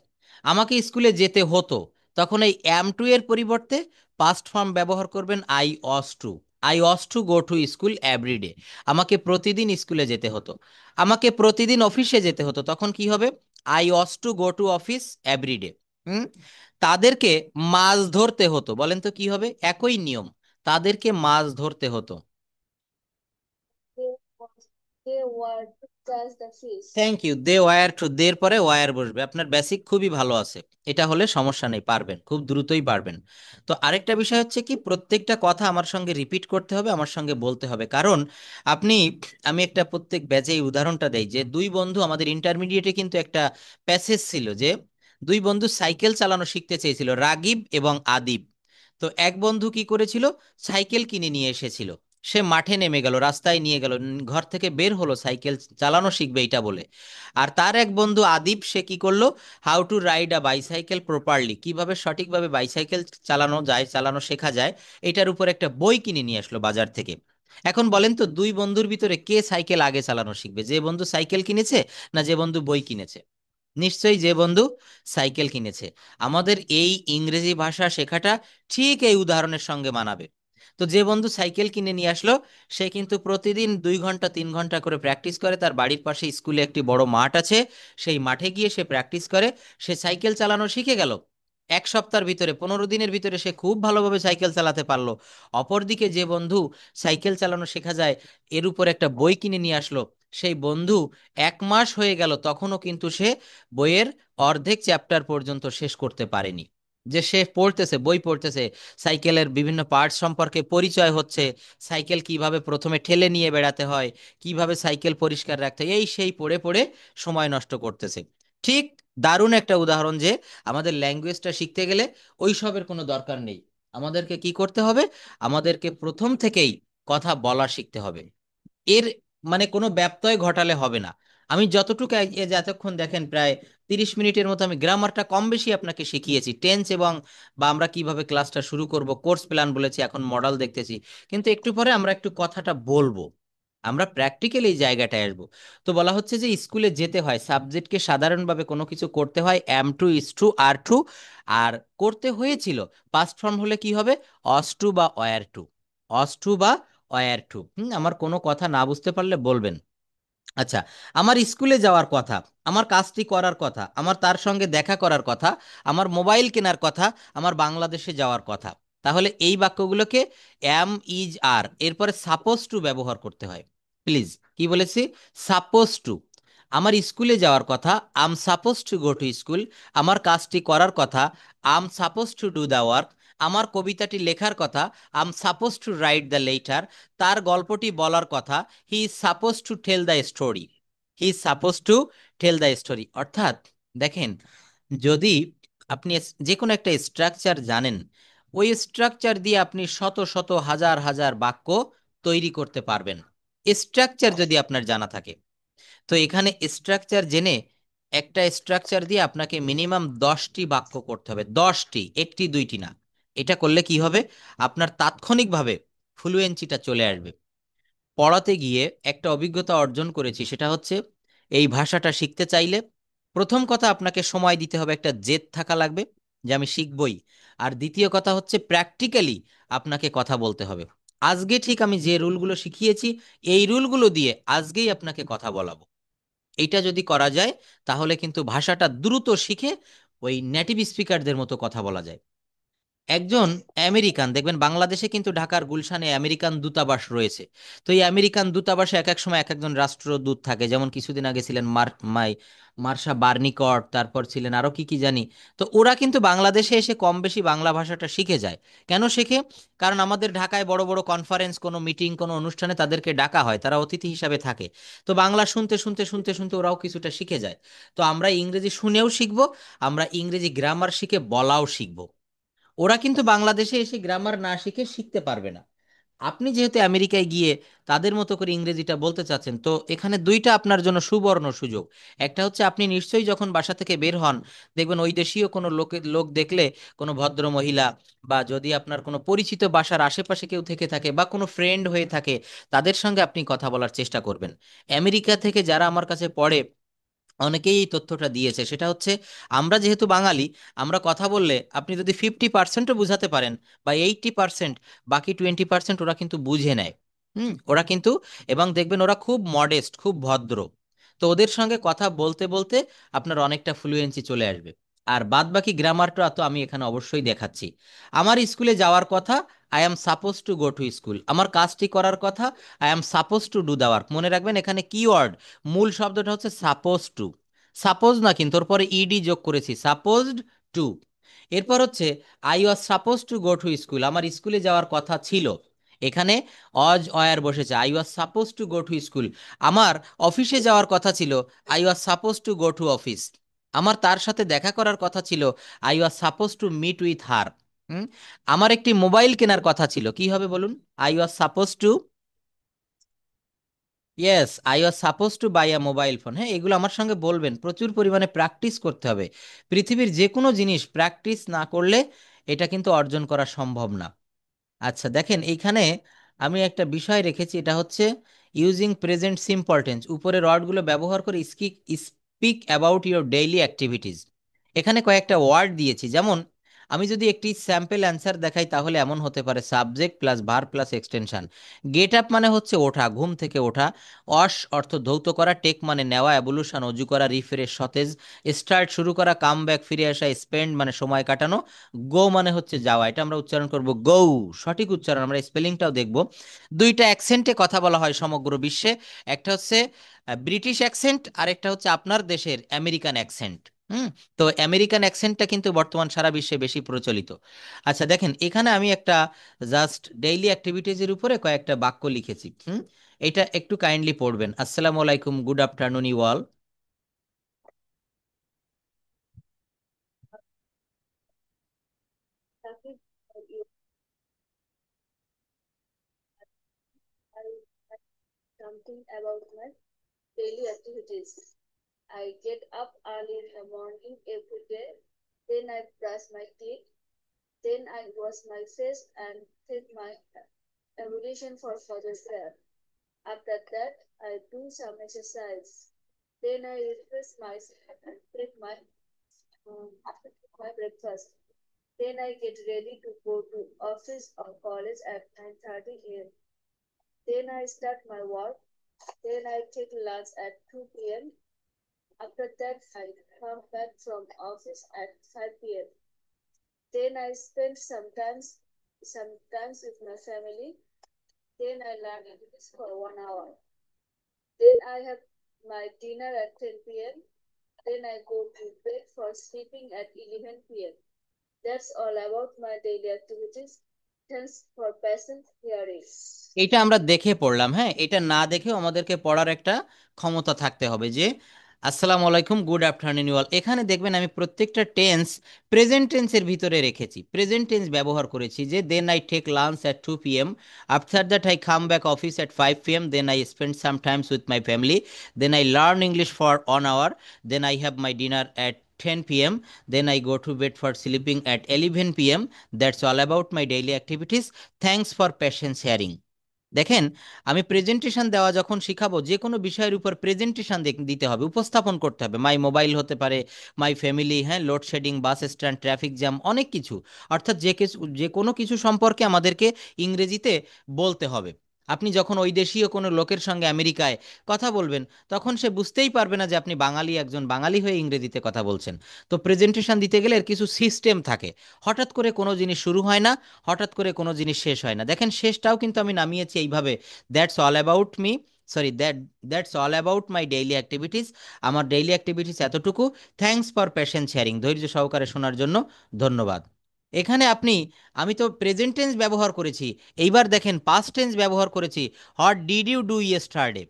আমাকে স্কুলে যেতে হতো, তখন এই অ্যাম টু এর পরিবর্তে পাস্ট ফর্ম ব্যবহার করবেন, আই অস টু। আই অস to go to school everyday, আমাকে প্রতিদিন স্কুলে যেতে হতো। আমাকে প্রতিদিন অফিসে যেতে হতো, তখন কি হবে, আই অস to go to office everyday. Hmm. তাদেরকে মাছ ধরতে হতো, বলেন তো কি হবে, একই নিয়ম, তাদেরকে মাছ ধরতে হতো। They was they were to catch the fish. Thank you. They were to, দের পরে ওয়ার বসবে। আপনার বেসিক খুবই ভালো আছে, এটা হলে সমস্যা নেই, পারবেন, খুব দ্রুতই পারবেন। তো আরেকটা বিষয় হচ্ছে কি, প্রত্যেকটা কথা আমার সঙ্গে রিপিট করতে হবে, আমার সঙ্গে বলতে হবে। কারণ আপনি, আমি একটা প্রত্যেক ব্যাচে এই উদাহরণটা দেই যে দুই বন্ধু আমাদের ইন্টারমিডিয়েটে কিন্তু একটা প্যাসেজ ছিল যে দুই বন্ধু সাইকেল চালানো শিখতে চেয়েছিল, রাগিব এবং আদিব। তো এক বন্ধু কি করেছিল, সাইকেল কিনে নিয়ে এসেছিল। সে মাঠে নেমে গেল, রাস্তায় নিয়ে গেল, ঘর থেকে বের হলো সাইকেল চালানো শিখবে এটা বলে। আর তার এক বন্ধু আদিব, সে কি করলো, how to ride a bicycle properly, কিভাবে সঠিকভাবে বাইসাইকেল চালানো যায়, চালানো শেখা যায়, এটার উপর একটা বই কিনে নিয়ে আসলো বাজার থেকে। এখন বলেন তো, দুই বন্ধুর ভিতরে কে সাইকেল আগে চালানো শিখবে, যে বন্ধু সাইকেল কিনেছে না যে বন্ধু বই কিনেছে? নিশ্চয়ই যে বন্ধু সাইকেল কিনেছে। আমাদের এই ইংরেজি ভাষা শেখাটা ঠিক এই উদাহরণের সঙ্গে মানাবে। তো যে বন্ধু সাইকেল কিনে নিয়ে আসলো, সে কিন্তু প্রতিদিন 2 ঘন্টা 3 ঘন্টা করে প্র্যাকটিস করে। তার বাড়ির পাশে স্কুলে একটি বড় মাঠ আছে, সেই মাঠে গিয়ে সে প্র্যাকটিস করে, সে সাইকেল চালানো শিখে গেল। 1 সপ্তাহের ভিতরে, 15 দিনের ভিতরে সে খুব ভালোভাবে সাইকেল চালাতে পারলো। অপরদিকে যে বন্ধু সাইকেল চালানো শেখা যায় এর উপর একটা বই কিনে নিয়ে আসলো, সেই বন্ধু 1 মাস হয়ে গেল, তখনও কিন্তু সে বইয়ের অর্ধেক চ্যাপ্টার পর্যন্ত শেষ করতে পারেনি। যে সে পড়তেছে, বই পড়তেছে, সাইকেলের বিভিন্ন পার্টস সম্পর্কে পরিচয় হচ্ছে, সাইকেল কিভাবে প্রথমে ঠেলে নিয়ে বেড়াতে হয়, কিভাবে সাইকেল পরিষ্কার রাখতে হয়, এই সেই পড়ে পড়ে সময় নষ্ট করতেছে। ঠিক দারুণ একটা উদাহরণ যে আমাদের ল্যাঙ্গুয়েজটা শিখতে গেলে ওই সবের কোনো দরকার নেই। আমাদেরকে কি করতে হবে, আমাদেরকে প্রথম থেকেই কথা বলা শিখতে হবে। এর মানে কোনো ব্যত্যয় ঘটালে হবে না। আমি যতটুকু এই যে এতক্ষণ দেখেন প্রায় 30 মিনিটের মতো আমি গ্রামারটা কম বেশি আপনাকে শিখিয়েছি, টেন্স এবং বা আমরা কিভাবে ক্লাসটা শুরু করব, কোর্স প্ল্যান বলেছি, এখন মডেল দেখতেছি। কিন্তু একটু পরে আমরা একটু কথাটা বলবো, আমরা প্র্যাকটিক্যালি এই জায়গাটায় আসবো। তো বলা হচ্ছে যে স্কুলে যেতে হয়, সাবজেক্টকে সাধারণভাবে কোনো কিছু করতে হয়, am to, is to, are to. আর করতে হয়েছিল, পাস্ট ফর্ম হলে কি হবে? অস টু বা ওয়্যার টু। অস টু বা ওয়্যার টু। আমার কোনো কথা না বুঝতে পারলে বলবেন। আচ্ছা, আমার স্কুলে যাওয়ার কথা, আমার কাজটি করার কথা, আমার তার সঙ্গে দেখা করার কথা, আমার মোবাইল কেনার কথা, আমার বাংলাদেশে যাওয়ার কথা। তাহলে এই বাক্যগুলোকে অ্যাম, ইজ, আর এরপরে সাপোজ টু ব্যবহার করতে হয়। প্লিজ, কি বলেছি? Suppose to. আমার স্কুলে যাওয়ার কথা, I'm suppose to go to school. আমার কাজটি করার কথা, I'm suppose to do the work. আমার কবিতাটি লেখার কথা, I'm suppose to write the letter. তার গল্পটি বলার কথা, he is suppose to tell the story. He is suppose to tell the story. অর্থাৎ দেখেন, যদি আপনি যে কোনো একটা স্ট্রাকচার জানেন, ওই স্ট্রাকচার দিয়ে আপনি শত শত হাজার হাজার বাক্য তৈরি করতে পারবেন, স্ট্রাকচার যদি আপনার জানা থাকে। তো এখানে স্ট্রাকচার জেনে একটা স্ট্রাকচার দিয়ে আপনাকে মিনিমাম 10টি বাক্য করতে হবে, 10টি, একটি দুইটি না। এটা করলে কি হবে? আপনার তাৎক্ষণিকভাবে ফ্লুয়েন্সিটা চলে আসবে। পড়াতে গিয়ে একটা অভিজ্ঞতা অর্জন করেছি, সেটা হচ্ছে এই ভাষাটা শিখতে চাইলে প্রথম কথা আপনাকে সময় দিতে হবে, একটা জেদ থাকা লাগবে যে আমি শিখবই। আর দ্বিতীয় কথা হচ্ছে প্র্যাকটিক্যালি আপনাকে কথা বলতে হবে। আজকে ঠিক আমি যে রুলগুলো শিখিয়েছি, এই রুলগুলো দিয়ে আজকেই আপনাকে কথা বলাবো। এইটা যদি করা যায়, তাহলে কিন্তু ভাষাটা দ্রুত শিখে ওই নেটিভ স্পিকারদের মতো কথা বলা যায়। একজন আমেরিকান দেখবেন, বাংলাদেশে কিন্তু ঢাকার গুলশানে আমেরিকান দূতাবাস রয়েছে। তো এই আমেরিকান দূতাবাসে এক এক সময় এক একজন রাষ্ট্রদূত থাকে, যেমন কিছুদিন আগে ছিলেন মার্শা বার্নিকট, তারপর ছিলেন আরো কি কি জানি। তো ওরা কিন্তু বাংলাদেশে এসে কম বেশি বাংলা ভাষাটা শিখে যায়। কেন শেখে? কারণ আমাদের ঢাকায় বড় বড় কনফারেন্স, কোনো মিটিং, কোনো অনুষ্ঠানে তাদেরকে ডাকা হয়, তারা অতিথি হিসাবে থাকে। তো বাংলা শুনতে শুনতে শুনতে শুনতে ওরাও কিছুটা শিখে যায়। তো আমরা ইংরেজি শুনেও শিখবো, আমরা ইংরেজি গ্রামার শিখে বলাও শিখবো। ওরা কিন্তু বাংলাদেশে এসে গ্রামার না শিখে শিখতে পারবে না। আপনি যেহেতু আমেরিকায় গিয়ে তাদের মতো করে ইংরেজিটা বলতে চাচ্ছেন, তো এখানে দুইটা আপনার জন্য সুবর্ণ সুযোগ। একটা হচ্ছে আপনি নিশ্চয়ই যখন বাসা থেকে বের হন, দেখবেন ওই দেশীয় কোনো লোক দেখলে, কোনো ভদ্র মহিলা, বা যদি আপনার কোনো পরিচিত বাসার আশেপাশে কেউ থেকে থাকে বা কোনো ফ্রেন্ড হয়ে থাকে, তাদের সঙ্গে আপনি কথা বলার চেষ্টা করবেন। আমেরিকা থেকে যারা আমার কাছে পড়ে, অনেকেই এই তথ্যটা দিয়েছে, সেটা হচ্ছে আমরা যেহেতু বাঙালি, আমরা কথা বললে আপনি যদি 50%ও বুঝাতে পারেন বা 80%, বাকি 20% ওরা কিন্তু বুঝে নেয়। ওরা কিন্তু, এবং দেখবেন ওরা খুব মডেস্ট, খুব ভদ্র। তো ওদের সঙ্গে কথা বলতে বলতে আপনার অনেকটা ফ্লুয়েন্সি চলে আসবে। আর বাদ বাকি গ্রামারটা তো আমি এখানে অবশ্যই দেখাচ্ছি। আমার স্কুলে যাওয়ার কথা, I am suppose to go to school. আমার কাজটি করার কথা, I am suppose to do the work. মনে রাখবেন এখানে কিওয়ার্ড, মূল শব্দটা হচ্ছে সাপোজ টু। সাপোজ না কিন্তু, ওর পরে ইডি যোগ করেছি, সাপোজড টু। এরপর হচ্ছে I was suppose to go to school. আমার স্কুলে যাওয়ার কথা ছিল। এখানে অজ অয়ার বসেছে, I was suppose to go to school. আমার অফিসে যাওয়ার কথা ছিল, I was suppose to go to office. আমার তার সাথে দেখা করার কথা ছিল, I was suppose to meet with her. আমার একটি মোবাইল কেনার কথা ছিল, কি হবে বলুন? I was suppose to, yes, I was suppose two buy a mobile phone. হ্যাঁ, এগুলো আমার সঙ্গে বলবেন, প্রচুর পরিমাণে প্র্যাকটিস করতে হবে। পৃথিবীর যে কোনো জিনিস প্র্যাকটিস না করলে এটা কিন্তু অর্জন করা সম্ভব না। আচ্ছা দেখেন, এইখানে আমি একটা বিষয় রেখেছি, এটা হচ্ছে ইউজিং প্রেজেন্ট সিম্পল টেন্স। উপরের ওয়ার্ডগুলো ব্যবহার করে speak about your daily activities. এখানে কয়েকটা ওয়ার্ড দিয়েছি, যেমন আমি যদি একটি স্যাম্পল অ্যান্সার দেখাই, তাহলে এমন হতে পারে subject plus verb plus extension. Get up মানে হচ্ছে ওঠা, ঘুম থেকে ওঠা। অস অর্থ ধৌত করা, টেক মানে নেওয়া, অ্যাবলুশন অজু করা, রিফ্রেশ সতেজ, স্টার্ট শুরু করা, কাম ব্যাক ফিরে আসা, স্পেন্ড মানে সময় কাটানো, গো মানে হচ্ছে যাওয়া। এটা আমরা উচ্চারণ করব গৌ, সঠিক উচ্চারণ, আমরা স্পেলিংটাও দেখব। দুইটা অ্যাকসেন্টে কথা বলা হয় সমগ্র বিশ্বে, একটা হচ্ছে ব্রিটিশ অ্যাকসেন্ট, আর একটা হচ্ছে আপনার দেশের আমেরিকান অ্যাকসেন্ট। হুম। তো আমেরিকান অ্যাকসেন্টটা কিন্তু বর্তমান সারা বিশ্বে বেশি প্রচলিত। আচ্ছা দেখেন, এখানে আমি একটা জাস্ট ডেইলি অ্যাক্টিভিটিজের উপরে কয়েকটা বাক্য লিখেছি। এটা একটু কাইন্ডলি পড়বেন। আসসালামু আলাইকুম, গুড আফটারনুন ইউ অল। তাকে something about my daily activities. I get up early in the morning every day. Then I brush my teeth. Then I wash my face and take my ablution for further prayer. After that, I do some exercise. Then I refresh myself and take my breakfast. Then I get ready to go to office or college at 9:30 a.m. Then I start my work. Then I take lunch at 2 p.m. After that, I come back from office at 5 p.m. Then I spend sometimes with my family. Then I learn English for 1 hour. Then I have my dinner at 10 p.m. Then I go to bed for sleeping at 11 p.m. That's all about my daily activities. Thanks for patient hearing. এটা আমরা দেখে পড়লাম, হ্যাঁ, এটা না দেখেও আমাদেরকে পড়ার একটা ক্ষমতা থাকতে হবে যে আসসালামু আলাইকুম, গুড আফটারনুন অল। এখানে দেখবেন আমি প্রত্যেকটা টেন্স প্রেজেন্ট টেন্সের ভিতরে রেখেছি, প্রেজেন্ট টেন্স ব্যবহার করেছি। যে then I take lunch at 2 p.m, after that I come back office at 5 p.m, then I spend some times with my family, then I learn English for 1 hour, then I have my dinner at 10 p.m, then I go to bed for sleeping at 11 p.m. That's all about my daily activities. Thanks for patience hearing. দেখেন, আমি presentation দেওয়া যখন শিখাবো, যে কোনো বিষয়ের উপর presentation দিতে হবে, উপস্থাপন করতে হবে। মাই মোবাইল হতে পারে, মাই ফ্যামিলি, হ্যাঁ, load shedding, bus stand, traffic jam, অনেক কিছু। অর্থাৎ যে কোনো কিছু সম্পর্কে আমাদেরকে ইংরেজিতে বলতে হবে। আপনি যখন ওই দেশীয় কোনো লোকের সঙ্গে আমেরিকায় কথা বলবেন, তখন সে বুঝতেই পারবে না যে আপনি বাঙালি, একজন বাঙালি হয়ে ইংরেজিতে কথা বলছেন। তো প্রেজেন্টেশন দিতে গেলে এর কিছু সিস্টেম থাকে। হঠাৎ করে কোনো জিনিস শুরু হয় না, হঠাৎ করে কোনো জিনিস শেষ হয় না। দেখেন, শেষটাও কিন্তু আমি নামিয়েছি এইভাবে, that's all about me, sorry, that's all about my daily activities. আমার ডেইলি অ্যাক্টিভিটিস এতটুকু। থ্যাঙ্কস ফর পেশেন্স শেয়ারিং, ধৈর্য সহকারে শোনার জন্য ধন্যবাদ। এখানে আমি তো প্রেজেন্ট টেন্স ব্যবহার করেছি, এইবার দেখেন পাস্ট টেন্স ব্যবহার করেছি। What did you do yesterday?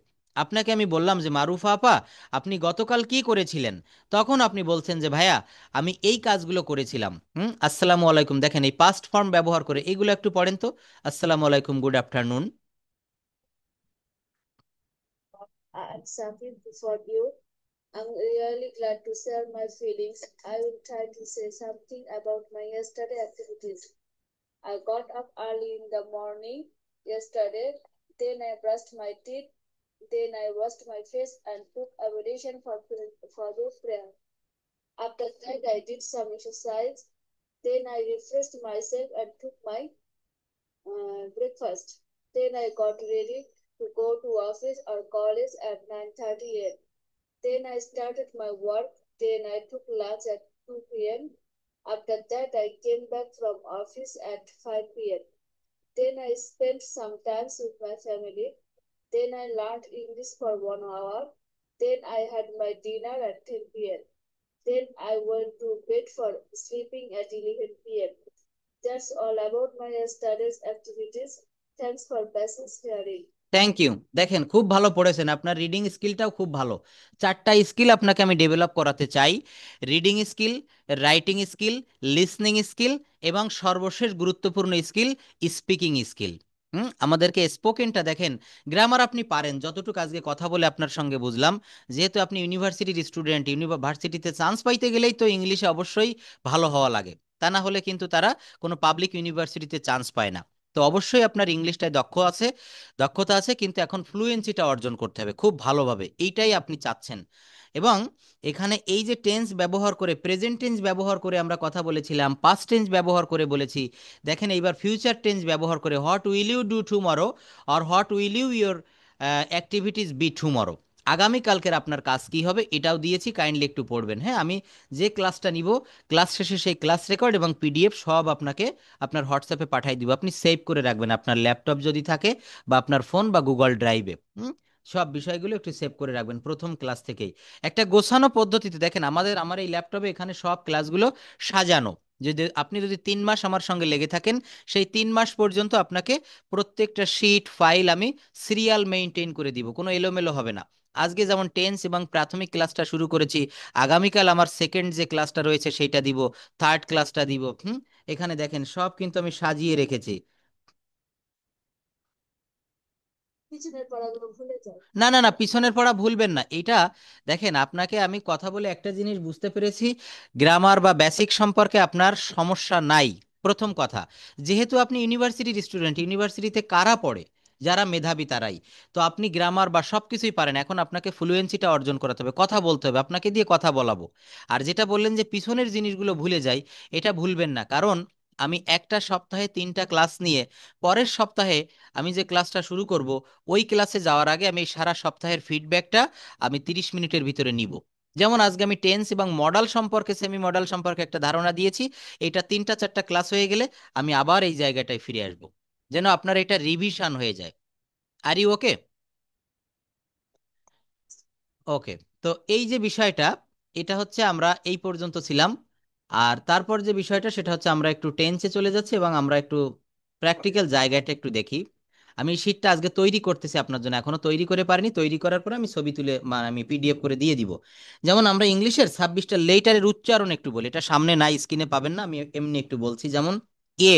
আপনাকে আমি বললাম যে মারুফা আপা, আপনি গতকাল কি করেছিলেন? তখন আপনি বলছেন যে ভাইয়া, আমি এই কাজগুলো করেছিলাম। আসসালামু আলাইকুম, দেখেন এই পাস্ট ফর্ম ব্যবহার করে এগুলো একটু পড়েন তো। আসসালামু আলাইকুম, good afternoon. I'm Safi for you. I'm really glad to share my feelings. I will try to say something about my yesterday activities. I got up early in the morning yesterday. Then I brushed my teeth. Then I washed my face and took ablution for the prayer. After that, I did some exercise. Then I refreshed myself and took my breakfast. Then I got ready to go to office or college at 9:30 a.m. Then I started my work. Then I took lunch at 2 p.m. After that, I came back from office at 5 p.m. Then I spent some time with my family. Then I learned English for 1 hour. Then I had my dinner at 10 p.m. Then I went to bed for sleeping at 11 p.m. That's all about my studies activities. Thanks for patience hearing. Thank you. দেখেন, খুব ভালো পড়েছেন, আপনার reading স্কিলটাও খুব ভালো। চারটা skill আপনাকে আমি ডেভেলপ করাতে চাই: reading skill, writing skill, listening skill, এবং সর্বশেষ গুরুত্বপূর্ণ স্কিল স্পিকিং স্কিল। আমাদেরকে স্পোকেনটা দেখেন, গ্রামার আপনি পারেন যতটুকু আজকে কথা বলে আপনার সঙ্গে বুঝলাম। যেহেতু আপনি ইউনিভার্সিটির স্টুডেন্ট, ইউনিভার্সিটিতে চান্স পাইতে গেলেই তো ইংলিশে অবশ্যই ভালো হওয়া লাগে, তা না হলে কিন্তু তারা কোনো পাবলিক ইউনিভার্সিটিতে চান্স পায় না। তো অবশ্যই আপনার ইংলিশটায় দক্ষতা আছে, কিন্তু এখন ফ্লুয়েন্সিটা অর্জন করতে হবে খুব ভালোভাবে, এইটাই আপনি চাচ্ছেন। এবং এখানে এই যে টেন্স ব্যবহার করে, প্রেজেন্ট টেন্স ব্যবহার করে আমরা কথা বলেছিলাম, পাস্ট টেন্স ব্যবহার করে বলেছি। দেখেন এইবার ফিউচার টেন্স ব্যবহার করে, what will you do tomorrow, or what will you your activities be tomorrow. আগামীকালকের আপনার কাজ কি হবে এটাও দিয়েছি, কাইন্ডলি একটু পড়বেন। হ্যাঁ, আমি যে ক্লাসটা নিব, ক্লাস শেষে সেই ক্লাস রেকর্ড এবং পিডিএফ সব আপনাকে আপনার হোয়াটসঅ্যাপে পাঠিয়ে দিব। আপনি সেভ করে রাখবেন আপনার ল্যাপটপ যদি থাকে, বা আপনার ফোন বা গুগল ড্রাইভে। সব বিষয়গুলো একটু সেভ করে রাখবেন প্রথম ক্লাস থেকেই, একটা গোছানো পদ্ধতিতে। দেখেন আমার এই ল্যাপটপে এখানে সব ক্লাসগুলো সাজানো। যদি আপনি 3 মাস আমার সঙ্গে লেগে থাকেন, সেই 3 মাস পর্যন্ত আপনাকে প্রত্যেকটা শিট ফাইল আমি সিরিয়াল মেনটেন করে দিব, কোনো এলোমেলো হবে না। আজকে যেমন টেন্স এবং প্রাথমিক ক্লাসটা শুরু করেছি, আগামীকাল আমার সেকেন্ড যে ক্লাসটা রয়েছে সেইটা দিব, থার্ড ক্লাসটা দিব। এখানে দেখেন সব কিন্তু আমি সাজিয়ে রেখেছি। পিছনের পড়াগুলো ভুলে যায়। না না না, পিছনের পড়া ভুলবেন না এটা। দেখেন, আপনাকে আমি কথা বলে একটা জিনিস বুঝতে পেরেছি, গ্রামার বা বেসিক সম্পর্কে আপনার সমস্যা নাই। প্রথম কথা, যেহেতু আপনি ইউনিভার্সিটির স্টুডেন্ট, ইউনিভার্সিটিতে কারা পড়ে? যারা মেধাবী তারাই। তো আপনি গ্রামার বা সব কিছুই পারেন, এখন আপনাকে ফ্লুয়েন্সিটা অর্জন করাতে হবে, কথা বলতে হবে, আপনাকে দিয়ে কথা বলাবো। আর যেটা বললেন যে পিছনের জিনিসগুলো ভুলে যাই, এটা ভুলবেন না, কারণ আমি একটা সপ্তাহে 3টা ক্লাস নিয়ে পরের সপ্তাহে আমি যে ক্লাসটা শুরু করব, ওই ক্লাসে যাওয়ার আগে আমি এই সারা সপ্তাহের ফিডব্যাকটা আমি 30 মিনিটের ভিতরে নিব। যেমন আজকে আমি টেন্স এবং মডেল সম্পর্কে, সেমি মডেল সম্পর্কে একটা ধারণা দিয়েছি। এটা 3টা 4টা ক্লাস হয়ে গেলে আমি আবার এই জায়গাটায় ফিরে আসব, যেন আপনার এটা রিভিশন হয়ে যায়। Are you okay? ওকে। তো এই যে বিষয়টা, এটা হচ্ছে আমরা এই পর্যন্ত ছিলাম। আর তারপর যে বিষয়টা সেটা হচ্ছে আমরা একটু টেন্সে চলে যাচ্ছি এবং আমরা একটু প্র্যাকটিক্যাল জায়গাটা একটু দেখি। আমি এই শীটটা আজকে তৈরি করতেছি আপনার জন্য, এখনো তৈরি করে পারিনি, তৈরি করার পরে আমি ছবি তুলে মানে আমি পিডিএফ করে দিয়ে দিব। যেমন আমরা ইংলিশের 26টা লেটারের উচ্চারণ একটু বলি, এটা সামনে নাই, স্ক্রিনে পাবেন না, আমি এমনি একটু বলছি। যেমন এ,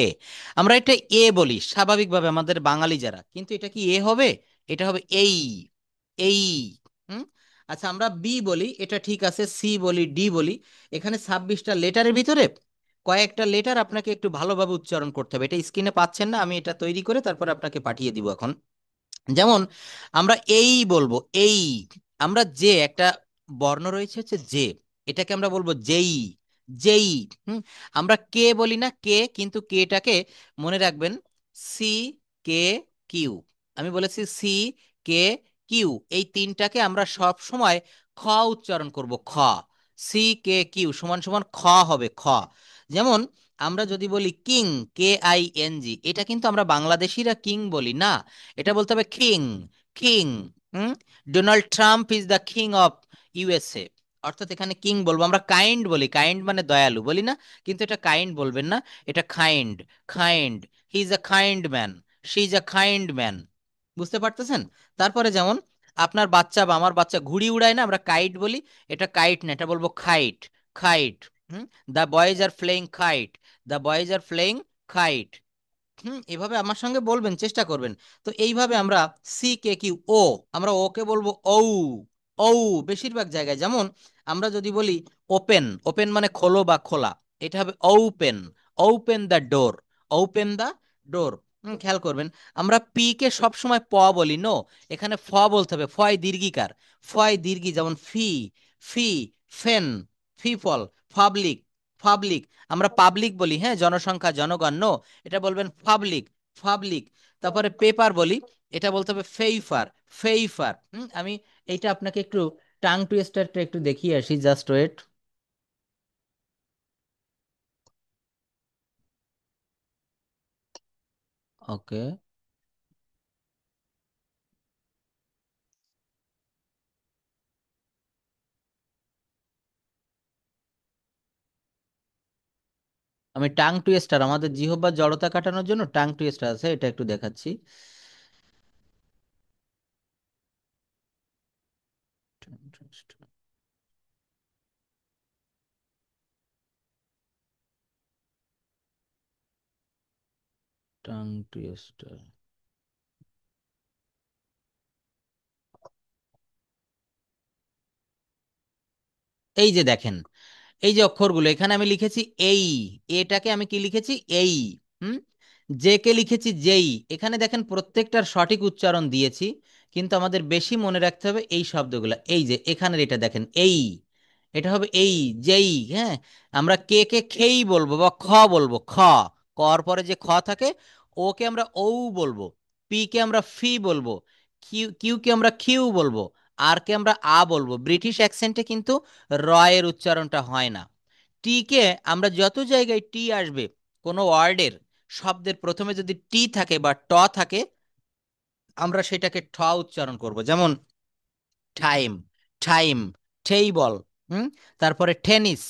আমরা এটা এ বলি স্বাভাবিকভাবে আমাদের বাঙালি যারা, কিন্তু এটা কি এ হবে? এটা হবে এই, এই। হুম। আচ্ছা, আমরা বি বলি, এটা ঠিক আছে, সি বলি, ডি বলি। এখানে 26টা লেটারের ভিতরে কয়েকটা লেটার আপনাকে একটু ভালোভাবে উচ্চারণ করতে হবে, এটা স্ক্রিনে পাচ্ছেন না, আমি এটা তৈরি করে তারপর আপনাকে পাঠিয়ে দিব এখন। যেমন আমরা এই বলবো, এই। আমরা যে একটা বর্ণ রয়েছে হচ্ছে যে, এটাকে আমরা বলবো যেই, যেই। হুম। আমরা কে বলি না, কে, কিন্তু কেটাকে মনে রাখবেন, সি কে কিউ। আমি বলেছি সি কে কিউ, এই তিনটাকে আমরা সব সময় খ উচ্চারণ করব, খ। সি কে কিউ সমান সমান খ হবে, খ। যেমন আমরা যদি বলি কিং, KING, এটা কিন্তু আমরা বাংলাদেশিরা কিং বলি না, এটা বলতে হবে king, king. Hmm. Donald Trump is the king of USA, অর্থাৎ এখানে কিং বলবো। আমরা কাইন্ড বলি, কাইন্ড মানে দয়ালু বলি না, কিন্তু এটা কাইন্ড বলবেন না, এটা kind, kind. He is a kind man, she is a kind man. বুঝতে পারতেছেন? তারপরে যেমন আপনার বাচ্চা বা আমার বাচ্চা ঘুড়ি উড়ায় না, আমরা কাইট বলি, এটা কাইট না, এটা বলবো kite, kite. Hmm. The boys are flying kite, the boys are flying kite. Hmm, এভাবে আমার সঙ্গে বলবেন, চেষ্টা করবেন। তো এইভাবে আমরা সি কে কিউ ও, আমরা ওকে বলবো ঔ, ঔ। বেশিরভাগ জায়গায় যেমন আমরা যদি বলি ওপেন, ওপেন মানে খোলো বা খোলা, এটা হবে open, open the door, open the door. খেয়াল করবেন, আমরা পি কে সব সময় প বলি, নো, এখানে ফ বলতে হবে, ফয় দীর্ঘিকার, ফয় দীর্ঘি। যেমন ফি, ফি, ফেন, ফিফল, পাবলিক, পাবলিক। আমরা পাবলিক বলি, হ্যাঁ, জনসংখ্যা, জনগণ, নো, এটা বলবেন পাবলিক, পাবলিক। তারপরে পেপার বলি, এটা বলতে হবে ফেইফার, ফেইফার। আমি এইটা আপনাকে একটু টাং টুইস্টারটা একটু দেখিয়ে আসি, জাস্ট ওয়েট। ওকে। আমি টাং টুইস্টার, আমাদের জিহ্বার জড়তা কাটানোর জন্য টাং টুইস্টার আছে, এটা একটু দেখাচ্ছি। টাং টুইস্টার, এই যে দেখেন, এই যে অক্ষরগুলো এখানে আমি লিখেছি এই, এটাকে আমি কি লিখেছি, এই। হুম। জে কে লিখেছি যেই। এখানে দেখেন প্রত্যেকটার সঠিক উচ্চারণ দিয়েছি, কিন্তু আমাদের বেশি মনে রাখতে হবে এই শব্দগুলো। এই যে এখানের এটা দেখেন এই, এটা হবে এই, যেই। হ্যাঁ। আমরা কে কে খেই বলবো বা খ বলবো, খ, কর পরে যে খ থাকে, ওকে আমরা ও বলবো, পি কে আমরা ফি বলবো, কিউ, কিউ কে আমরা কিউ বলবো, আর কে আমরা আ বলবো। ব্রিটিশ অ্যাকসেন্টে কিন্তু র এর উচ্চারণটা হয় না। টি কে আমরা যত জায়গায় টি আসবে কোনো ওয়ার্ডের, শব্দের প্রথমে যদি টি থাকে বা ট থাকে, আমরা সেটাকে ঠ উচ্চারণ করব। যেমন টাইম, টাইম, টেইবল। হুম। তারপরে টেনিস,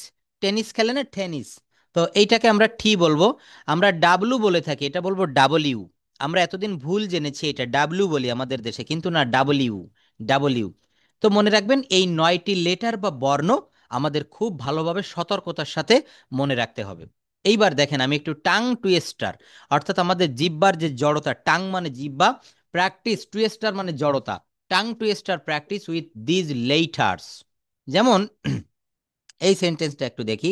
টেনিস খেলে না, টেনিস। তো এইটাকে আমরা টি বলবো। আমরা ডাব্লু বলে থাকি, এটা বলবো ডাবলিউ। আমরা এতদিন ভুল জেনেছি, এটা ডাব্লু বলি আমাদের দেশে, কিন্তু না, ডাবলিউ, ডাবলিউ। তো মনে রাখবেন এই 9টি লেটার বা বর্ণ আমাদের খুব ভালোভাবে সতর্কতার সাথে মনে রাখতে হবে। এইবার দেখেন আমি একটু টাং টুইস্টার, অর্থাৎ আমাদের জিহ্বার যে জড়তা, টাং মানে জিহ্বা, প্র্যাকটিস টুয়েস্টার মানে জড়তা, tongue twister practice with these letters. যেমন এই সেন্টেন্সটা একটু দেখি,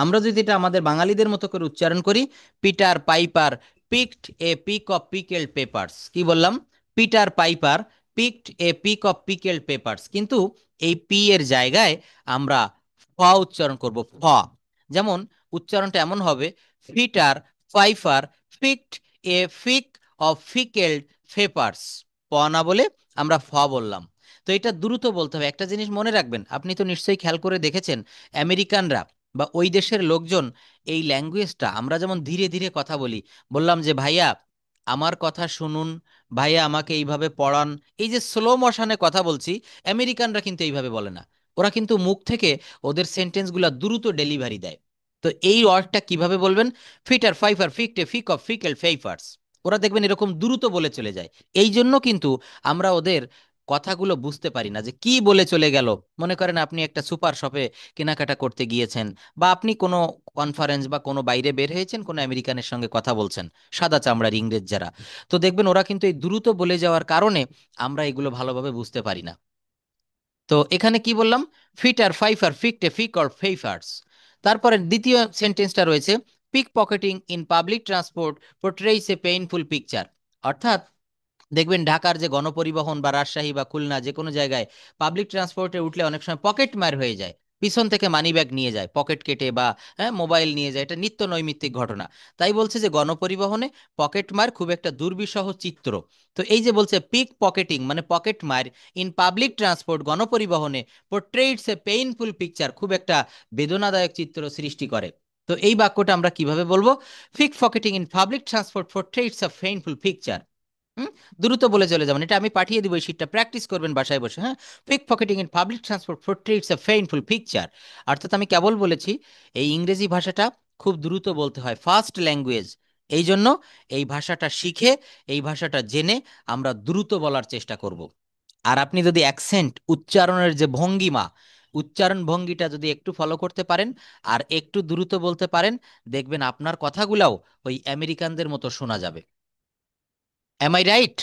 আমরা যদি এটা আমাদের বাঙালিদের মতো করে উচ্চারণ করি, Peter Piper picked a peck of pickled peppers. কি বললাম? Peter Piper picked a peck of pickled peppers, কিন্তু এই পি এর জায়গায় আমরা ফ উচ্চারণ করব, ফ। যেমন উচ্চারণটা এমন হবে, Peter Piper picked a peck of pickled peppers. প না বলে আমরা ফ বললাম। তো এটা দ্রুত বলতে হবে। একটা জিনিস মনে রাখবেন, আপনি তো নিশ্চয়ই খেয়াল করে দেখেছেন, আমেরিকানরা বা ওই দেশের লোকজন এই ল্যাঙ্গুয়েজটা, আমরা যেমন ধীরে ধীরে কথা বলি, বললাম যে ভাইয়া আমার কথা শুনুন, ভাইয়া আমাকে এইভাবে পড়ান, এই যে স্লো মোশনে কথা বলছি, আমেরিকানরা কিন্তু এইভাবে বলে না। ওরা কিন্তু মুখ থেকে ওদের সেন্টেন্সগুলো দ্রুত ডেলিভারি দেয়। তো এই ওয়ার্ডটা কিভাবে বলবেন? ফিটার ফাইফার ফিকটে ফিক অফ ফিকেল ফেইফার্স। ওরা দেখবেন এরকম দ্রুত বলে চলে যায়। এই জন্য কিন্তু আমরা ওদের কথাগুলো বুঝতে পারি না যে কি বলে চলে গেল। মনে করেন আপনি একটা সুপার শপে কেনাকাটা করতে গিয়েছেন, বা আপনি কোনো কনফারেন্স বা কোনো বাইরে বের হয়েছেন, কোনো আমেরিকানের সঙ্গে কথা বলছেন, সাদা চামড়ার ইংরেজ যারা। তো দেখবেন ওরা কিন্তু এই দ্রুত বলে যাওয়ার কারণে আমরা এগুলো ভালোভাবে বুঝতে পারি না। তো এখানে কি বললাম? ফিটার ফাইফার ফিকটে ফিক অর ফেইফার্স। তারপরে দ্বিতীয় সেন্টেন্সটা রয়েছে, pick pocketing in public transport portrays a painful picture. অর্থাৎ দেখবেন ঢাকার যে গণপরিবহন বা রাজশাহী বা খুলনা যে কোনো জায়গায় পাবলিক ট্রান্সপোর্টে উঠলে অনেক সময় পকেট মার হয়ে যায়, পিছন থেকে মানি ব্যাগ নিয়ে যায়, পকেট কেটে, বা হ্যাঁ মোবাইল নিয়ে যায়। এটা নিত্য নৈমিত্তিক ঘটনা। তাই বলছে যে গণপরিবহনে পকেট মার খুব একটা দুর্বিষহ চিত্র। তো এই যে বলছে পিক পকেটিং মানে পকেট মার ইন পাবলিক ট্রান্সপোর্ট গণপরিবহনে পোর্ট্রেইটস এ পেইনফুল পিকচার, খুব একটা বেদনাদায়ক চিত্র সৃষ্টি করে। তো এই বাক্যটা আমরা কিভাবে বলবো? Pick pocketing in public transport portraits a painful picture. Hmm, দ্রুত বলে চলে যাবেন। এটা আমি পাঠিয়ে দিব, এই শীটটা প্র্যাকটিস করবেন বাসায় বসে। হ্যাঁ, pick pocketing in public transport portraits a painful picture. অর্থাৎ আমি কেবল বলেছি এই ইংরেজি ভাষাটা খুব দ্রুত বলতে হয়, ফাস্ট ল্যাঙ্গুয়েজ। এই জন্য এই ভাষাটা শিখে, এই ভাষাটা জেনে আমরা দ্রুত বলার চেষ্টা করব। আর আপনি যদি অ্যাকসেন্ট, উচ্চারণের যে ভঙ্গিমা, উচ্চারণ ভঙ্গিটা যদি একটু ফলো করতে পারেন আর একটু দ্রুত বলতে পারেন, দেখবেন আপনার কথাগুলাও ওই আমেরিকানদের মতো শোনা যাবে। Am I right?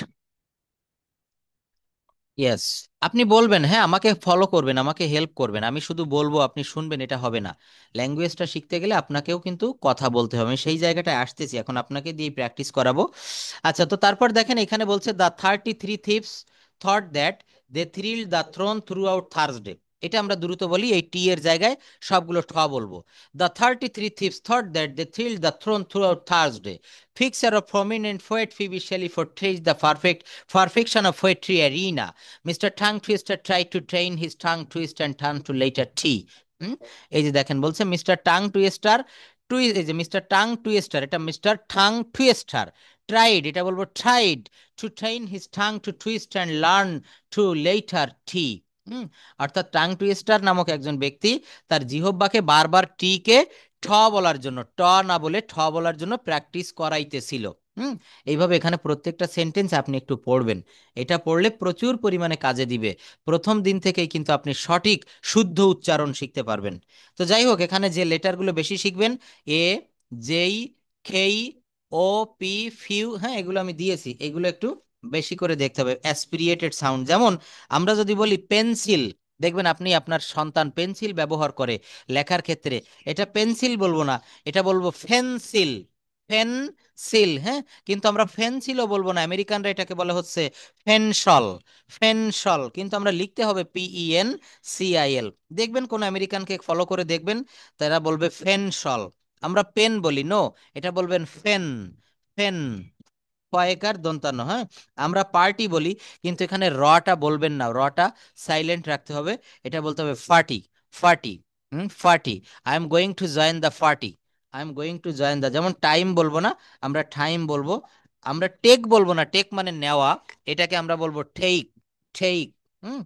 ইয়েস। আপনি বলবেন, হ্যাঁ আমাকে ফলো করবেন, আমাকে হেল্প করবেন, আমি শুধু বলবো আপনি শুনবেন, এটা হবে না। ল্যাঙ্গুয়েজটা শিখতে গেলে আপনাকেও কিন্তু কথা বলতে হবে। আমি সেই জায়গাটায় আসতেছি, এখন আপনাকে দিয়ে প্র্যাকটিস করাবো। আচ্ছা, তো তারপর দেখেন এখানে বলছে the 33 thieves thought that they thrill the throne throughout Thursday. এটা আমরা দ্রুত বলি, এই টি এর জায়গায় সবগুলো ঠ বলবো। The 33 thieves thought that they thrill the throne throughout Thursday, fixer of prominent poet Phoebe Shelley portrays the perfection of poetry arena. Mr. Tongue Twister tried to train his tongue twist and turn to later tea. Hmm? এই যে দেখেন বলছে mister tongue twister, এই যে mister tongue twister, এটা mister tongue twister tried, এটা বলবো tried to train his tongue to twist and learn to letter T. অর্থাৎ টাং টুইস্টার নামক একজন ব্যক্তি তার জিহ্বাকে বারবার টি কে ঠ বলার জন্য, ট না বলে ঠ বলার জন্য প্র্যাকটিস করাইতেছিল। হুম। এইভাবে এখানে প্রত্যেকটা সেন্টেন্স আপনি একটু পড়বেন। এটা পড়লে প্রচুর পরিমাণে কাজে দিবে। প্রথম দিন থেকেই কিন্তু আপনি সঠিক শুদ্ধ উচ্চারণ শিখতে পারবেন। তো যাই হোক, এখানে যে লেটারগুলো বেশি শিখবেন, এ, জেই, খেই, ও, পি, ফিউ, হ্যাঁ এগুলো আমি দিয়েছি, এগুলো একটু বেশি করে দেখতে হবে। অ্যাসপিরিয়েটেড সাউন্ড, যেমন আমরা যদি বলি পেন্সিল, দেখবেন আপনি আপনার সন্তান পেন্সিল ব্যবহার করে লেখার ক্ষেত্রে, এটা পেন্সিল বলবো না, এটা বলবো ফেন্সিল, ফেন্সিল। হ্যাঁ, কিন্তু আমরা ফেন্সিলও বলবো না, আমেরিকানরা এটাকে বলে হচ্ছে ফেনসল, ফেনসল, কিন্তু আমরা লিখতে হবে PENCIL। দেখবেন কোন আমেরিকানকে ফলো করে দেখবেন, তারা বলবে ফেনসল। আমরা পেন বলি, নো, এটা বলবেন ফেন, ফেন, কয়েকার দন্তান্ন। হ্যাঁ, আমরা পার্টি বলি, কিন্তু এখানে রটা বলবেন না, রটা সাইলেন্ট রাখতে হবে, এটা বলতে হবে party, party. Party. I am going to join the party, I am going to join the, যেমন টাইম বলবো না, আমরা টাইম বলবো। আমরা টেক বলবো না, টেক মানে নেওয়া, এটাকে আমরা বলবো ঠেইক, ঠেইক। হুম।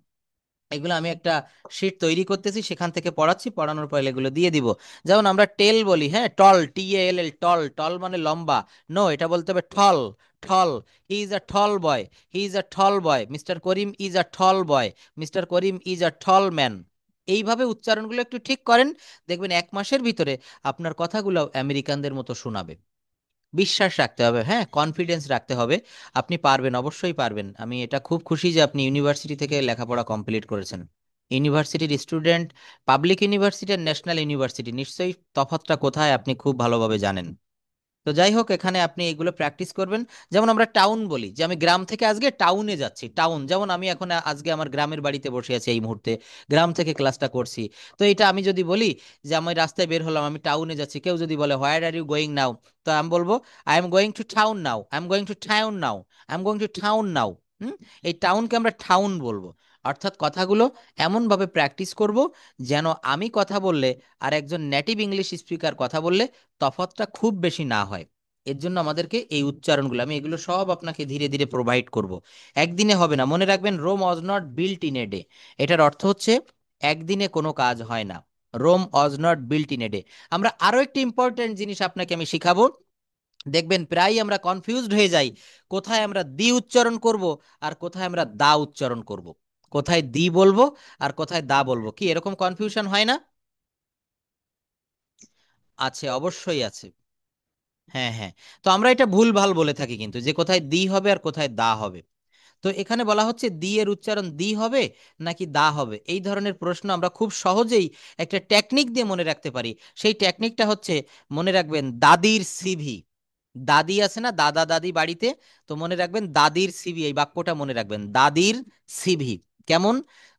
এগুলো আমি একটা শিট তৈরি করতেছি, সেখান থেকে পড়াচ্ছি, পড়ানোর পরে এগুলো দিয়ে দিব। যেমন আমরা টেল বলি, হ্যাঁ টল, TALL, টল, টল মানে লম্বা, নো, এটা বলতে হবে tall, tall. He is a tall boy, he is a tall boy, mister Karim is a tall boy, mister Karim is a tall man. এইভাবে উচ্চারণগুলো একটু ঠিক করেন, দেখবেন 1 মাসের ভিতরে আপনার কথাগুলো আমেরিকানদের মতো শোনাবে। বিশ্বাস রাখতে হবে, হ্যাঁ, কনফিডেন্স রাখতে হবে। আপনি পারবেন, অবশ্যই পারবেন। আমি এটা খুব খুশি যে আপনি ইউনিভার্সিটি থেকে লেখাপড়া কমপ্লিট করেছেন। ইউনিভার্সিটির স্টুডেন্ট, পাবলিক ইউনিভার্সিটি আর ন্যাশনাল ইউনিভার্সিটি, নিশ্চয়ই তফাৎটা কোথায় আপনি খুব ভালোভাবে জানেন। তো যাই হোক, এখানে আপনি এগুলো প্র্যাকটিস করবেন। যেমন আমরা টাউন বলি, যে আমি গ্রাম থেকে আজকে টাউনে যাচ্ছি, টাউন। যেমন আমি এখন আজকে আমার গ্রামের বাড়িতে বসে আছি এই মুহূর্তে, গ্রাম থেকে ক্লাসটা করছি। তো এটা আমি যদি বলি যে আমি রাস্তায় বের হলাম, আমি টাউনে যাচ্ছি, কেউ যদি বলে হোয়ার আর ইউ গোয়িং নাও, তো আমি বলবো I am going to town now, I am going to town now, I am going to town now. Hmm, এই টাউনকে আমরা টাউন বলবো। অর্থাৎ কথাগুলো এমনভাবে প্র্যাকটিস করব যেন আমি কথা বললে আর একজন নেটিভ ইংলিশ স্পিকার কথা বললে তফাৎটা খুব বেশি না হয়। এর জন্য আমাদেরকে এই উচ্চারণগুলো, আমি এগুলো সব আপনাকে ধীরে ধীরে প্রোভাইড করব। একদিনে হবে না, মনে রাখবেন, Rome was not built in a day. এটার অর্থ হচ্ছে একদিনে কোনো কাজ হয় না। Rome was not built in a day. আমরা আরো একটি ইম্পর্টেন্ট জিনিস আপনাকে আমি শিখাবো। দেখবেন প্রায়ই আমরা কনফিউজড হয়ে যাই, কোথায় আমরা দি উচ্চারণ করব আর কোথায় আমরা দা উচ্চারণ করব, কোথায় দি বলবো আর কোথায় দা বলবো, কি এরকম কনফিউশন হয় না? আছে, অবশ্যই আছে। হ্যাঁ হ্যাঁ। তো আমরা এটা ভুল ভাল বলে থাকি কিন্তু, যে কোথায় দি হবে আর কোথায় দা হবে। তো এখানে বলা হচ্ছে দি এর উচ্চারণ দি হবে নাকি দা হবে, এই ধরনের প্রশ্ন আমরা খুব সহজেই একটা টেকনিক দিয়ে মনে রাখতে পারি। সেই টেকনিকটা হচ্ছে, মনে রাখবেন, দাদির সিভি। দাদি আছে না, দাদা দাদি বাড়িতে, তো মনে রাখবেন দাদির সিভি, এই বাক্যটা মনে রাখবেন, দাদির সিভি। কেমন?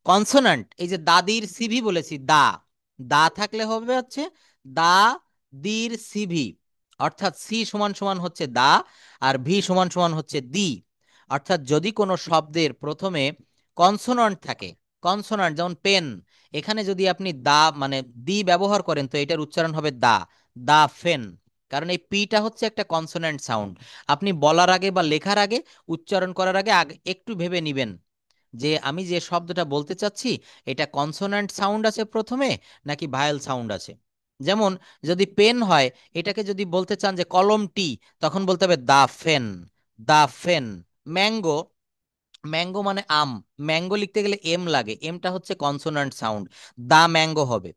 কনসোনান্ট, এই যে দাদির সিভি বলেছি, দা, দা থাকলে হবে হচ্ছে দা দির সিভি। অর্থাৎ সি সমান সমান হচ্ছে দা, আর ভি সমান সমান হচ্ছে দি। অর্থাৎ যদি কোনো শব্দের প্রথমে কনসোনান্ট থাকে, কনসোনান্ট যেমন পেন, এখানে যদি আপনি দা মানে দি ব্যবহার করেন, তো এটার উচ্চারণ হবে দা, দা ফেন। কারণ এই পিটা হচ্ছে একটা কনসোন্যান্ট সাউন্ড। আপনি বলার আগে বা লেখার আগে, উচ্চারণ করার আগে আগে একটু ভেবে নিবেন যে আমি যে শব্দটা বলতে চাচ্ছি, এটা কনসোন্যান্ট সাউন্ড আছে প্রথমে নাকি ভায়েল সাউন্ড আছে। যেমন যদি পেন হয়, এটাকে যদি বলতে চান যে কলমটি, তখন বলতে হবে দা ফেন, দা ফেন। ম্যাঙ্গো, ম্যাঙ্গো মানে আম, ম্যাঙ্গো লিখতে গেলে এম লাগে, এমটা হচ্ছে কনসোন্যান্ট সাউন্ড, দা ম্যাঙ্গো হবে।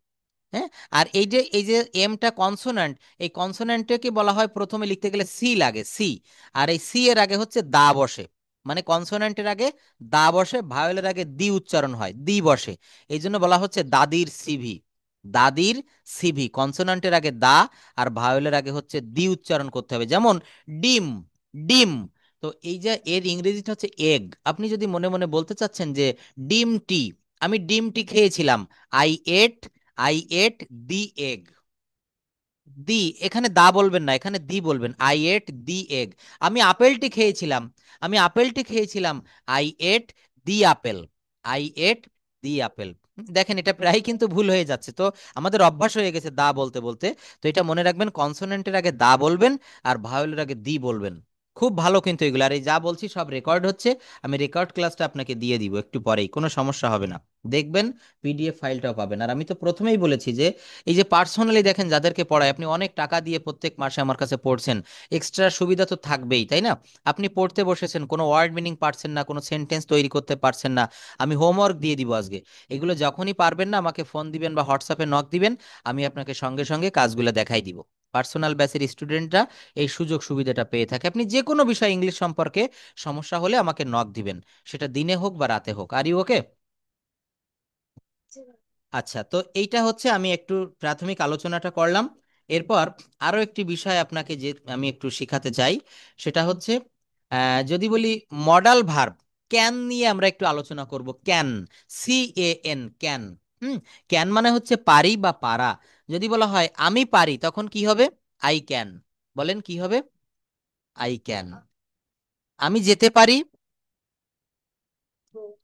হ্যাঁ। আর এই যে এমটা কনসোন্যান্ট, এই কনসোন্যান্টকে বলা হয় প্রথমে লিখতে গেলে সি লাগে, সি। আর এই সি এর আগে হচ্ছে দা বসে, মানে কনসোন্যান্টের আগে দা বসে, ভাওয়েলের আগে দি উচ্চারণ হয়, দি বসে। এই জন্য বলা হচ্ছে দাদির সিভি। দাদির সিভি, কনসোন্যান্টের আগে দা আর ভাওয়েলের আগে হচ্ছে দি উচ্চারণ করতে হবে। যেমন ডিম, ডিম। তো এই যে এর ইংরেজিটা হচ্ছে এগ। আপনি যদি মনে মনে বলতে চাচ্ছেন যে ডিমটি, আমি ডিমটি খেয়েছিলাম, I ate, I ate the egg. The, এখানে দা বলবেন না, এখানে দি বলবেন, আই এট দি এগ। আমি আপেলটি খেয়েছিলাম, আমি আপেলটি খেয়েছিলাম, I ate the apple, I ate the apple. দেখেন এটা প্রায় কিন্তু ভুল হয়ে যাচ্ছে। তো আমাদের অভ্যাস হয়ে গেছে দা বলতে বলতে। তো এটা মনে রাখবেন, কনসোনেন্টের আগে দা বলবেন আর ভাওয়েলের আগে দি বলবেন। খুব ভালো কিন্তু এগুলো, আর এই যা বলছি সব রেকর্ড হচ্ছে। আমি রেকর্ড ক্লাসটা আপনাকে দিয়ে দিব একটু পরেই, কোনো সমস্যা হবে না। দেখবেন পিডিএফ ফাইলটাও পাবেন। আর আমি তো প্রথমেই বলেছি যে এই যে পার্সোনালি দেখেন যাদেরকে পড়ায়, আপনি অনেক টাকা দিয়ে প্রত্যেক মাসে আমার কাছে পড়ছেন, এক্সট্রা সুবিধা তো থাকবেই, তাই না? আপনি পড়তে বসেছেন, কোনো ওয়ার্ড মিনিং পারছেন না, কোনো সেন্টেন্স তৈরি করতে পারছেন না, আমি হোমওয়ার্ক দিয়ে দিব আজকে। এগুলো যখনই পারবেন না আমাকে ফোন দিবেন বা হোয়াটসঅ্যাপে নক দিবেন, আমি আপনাকে সঙ্গে সঙ্গে কাজগুলো দেখাই দিব। পার্সোনাল ব্যাচের স্টুডেন্টরা এই সুযোগ সুবিধাটা পেয়ে থাকে। আপনি যে কোনো বিষয় ইংলিশ সম্পর্কে সমস্যা হলে আমাকে নক দিবেন, সেটা দিনে হোক বা রাতে হোক। Are you okay? আচ্ছা, তো এইটা হচ্ছে আমি একটু প্রাথমিক আলোচনাটা করলাম। এরপর আরো একটি বিষয় আপনাকে যে আমি একটু শিখাতে চাই, সেটা হচ্ছে যদি বলি মডাল ভার্ব, ক্যান নিয়ে আমরা একটু আলোচনা করব। Can, C A N, can. হুম, ক্যান মানে হচ্ছে পারি বা পারা। যদি বলা হয় আমি পারি, তখন কি হবে? I can. বলেন কি হবে? I can. আমি যেতে পারি,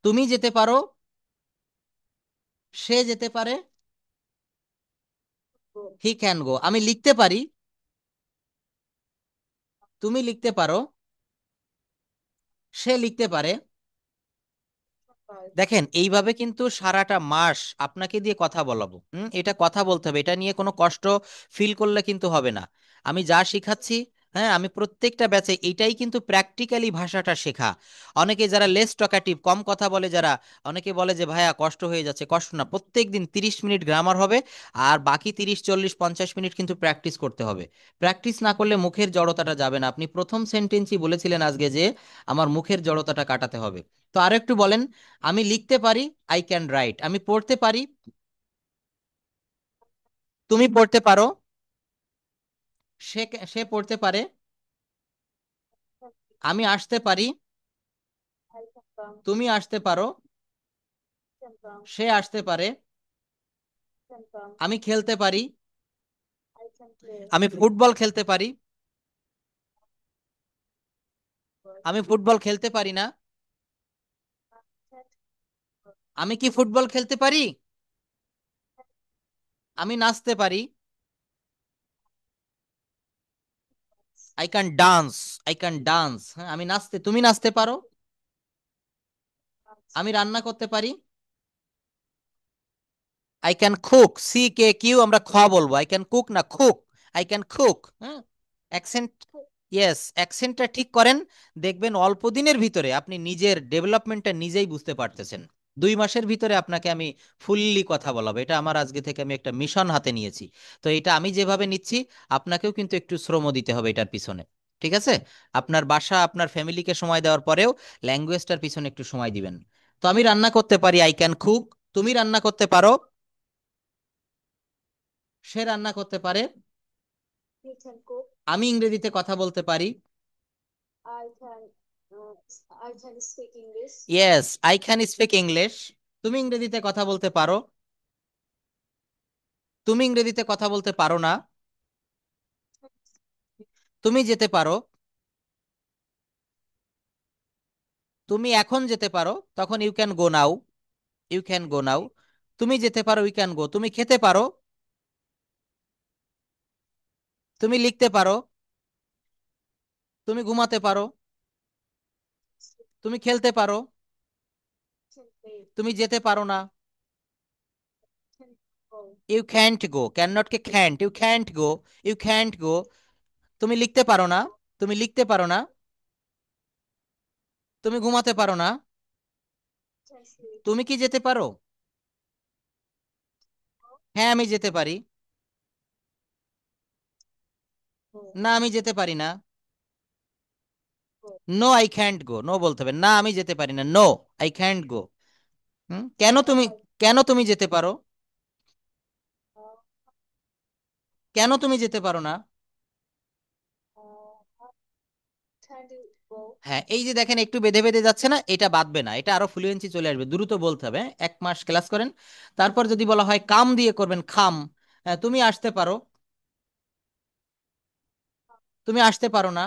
তুমি যেতে পারো, সে যেতে পারে, হি ক্যান গো। আমি লিখতে পারি, তুমি লিখতে পারো, সে লিখতে পারে। দেখেন এইভাবে কিন্তু সারাটা মাস আপনাকে দিয়ে কথা বলাবো। এটা কথা বলতে হবে, এটা নিয়ে কোনো কষ্ট ফিল করলে কিন্তু হবে না। আমি যা শিখাচ্ছি হ্যাঁ, আমি প্রত্যেকটা ব্যাচে এইটাই কিন্তু প্র্যাকটিক্যালি ভাষাটা শেখা। অনেকে যারা লেস টকাটিভ, কম কথা বলে যারা, অনেকে বলে যে ভাইয়া কষ্ট হয়ে যাচ্ছে, কষ্ট না, প্রত্যেক দিন 30 মিনিট গ্রামার হবে, আর বাকি 30 40 50 মিনিট কিন্তু প্র্যাকটিস করতে হবে। প্র্যাকটিস না করলে মুখের জড়তাটা যাবে না। আপনি প্রথম সেন্টেন্সই বলেছিলেন আজকে যে আমার মুখের জড়তাটা কাটাতে হবে। তো আরো একটু বলেন। আমি লিখতে পারি, আই ক্যান রাইট। আমি পড়তে পারি, তুমি পড়তে পারো, সে পড়তে পারে। আমি আসতে পারি, I can come, তুমি আসতে পারো, can come, সে আসতে পারে। can come, আমি খেলতে পারি, I can play. আমি ফুটবল খেলতে পারি। But আমি ফুটবল খেলতে পারি না। I can't আমি কি ফুটবল খেলতে পারি? আমি নাচতে পারি, I can dance. I can dance, হ্যাঁ আমি নাচতে, তুমি নাচতে পারো। dance. আমি রান্না করতে পারি, I can cook. C K Q আমরা খ বলবো, আই ক্যান কুক না কুক, আই ক্যান কুক। হ্যাঁ, অ্যাকসেন্ট, ইয়েস, অ্যাকসেন্টটা ঠিক করেন। দেখবেন অল্প দিনের ভিতরে আপনি নিজের ডেভেলপমেন্টটা নিজেই বুঝতে পারতেছেন। 2 মাসের ভিতরে আপনাকে আমি ফুললি কথা বলাবো, এটা আমার আজকে থেকে আমি একটা মিশন হাতে নিয়েছি। তো এটা আমি যেভাবে নিচ্ছি, আপনাকেও কিন্তু একটু শ্রম দিতে হবে এটার পিছনে। ঠিক আছে? আপনার বাসা, আপনার ফ্যামিলিকে সময় দেওয়ার পরেও ল্যাঙ্গুয়েজটার পিছনে একটু সময় দিবেন। তো আমি রান্না করতে পারি, আই ক্যান কুক। তুমি রান্না করতে পারো, সে রান্না করতে পারে। You can cook. আমি ইংরেজিতে কথা বলতে পারি। I can uh, I can speak English. Yes, I can speak English. তুমি ইংরেজিতে কথা বলতে পারো, তুমি ইংরেজিতে কথা বলতে পারো না। তুমি যেতে পারো, তুমি এখন যেতে পারো, তখন you can go now. You can go now. তুমি যেতে পারো, ইউ ক্যান গো। তুমি খেতে পারো, তুমি লিখতে পারো, তুমি ঘুমাতে পারো, তুমি খেলতে পারো, Can play. তুমি যেতে পারো না। Can go. You can't go, can not K can't, you can't go, you can't go. তুমি লিখতে পারো না, তুমি লিখতে পারো না, তুমি ঘুমাতে পারো না। Can sleep. তুমি কি যেতে পারো? হ্যাঁ আমি যেতে পারি। Go. না আমি যেতে পারি না। Go. No I can't go, no বলতে হবে, না আমি যেতে পারি না, নো আই ক্যান্ট গো। কেন No, তুমি, I কেন তুমি যেতে পারো? uh, কেন তুমি যেতে পারো না? how can you go? হ্যাঁ, এই যে দেখেন একটু বেঁধে বেঁধে যাচ্ছে না, এটা বাদবে না, এটা আরো ফ্লুয়েন্সি চলে আসবে, দ্রুত বলতে হবে। 1 মাস ক্লাস করেন, তারপর যদি বলা হয় কাম দিয়ে করবেন, খাম। তুমি আসতে পারো, তুমি আসতে পারো না।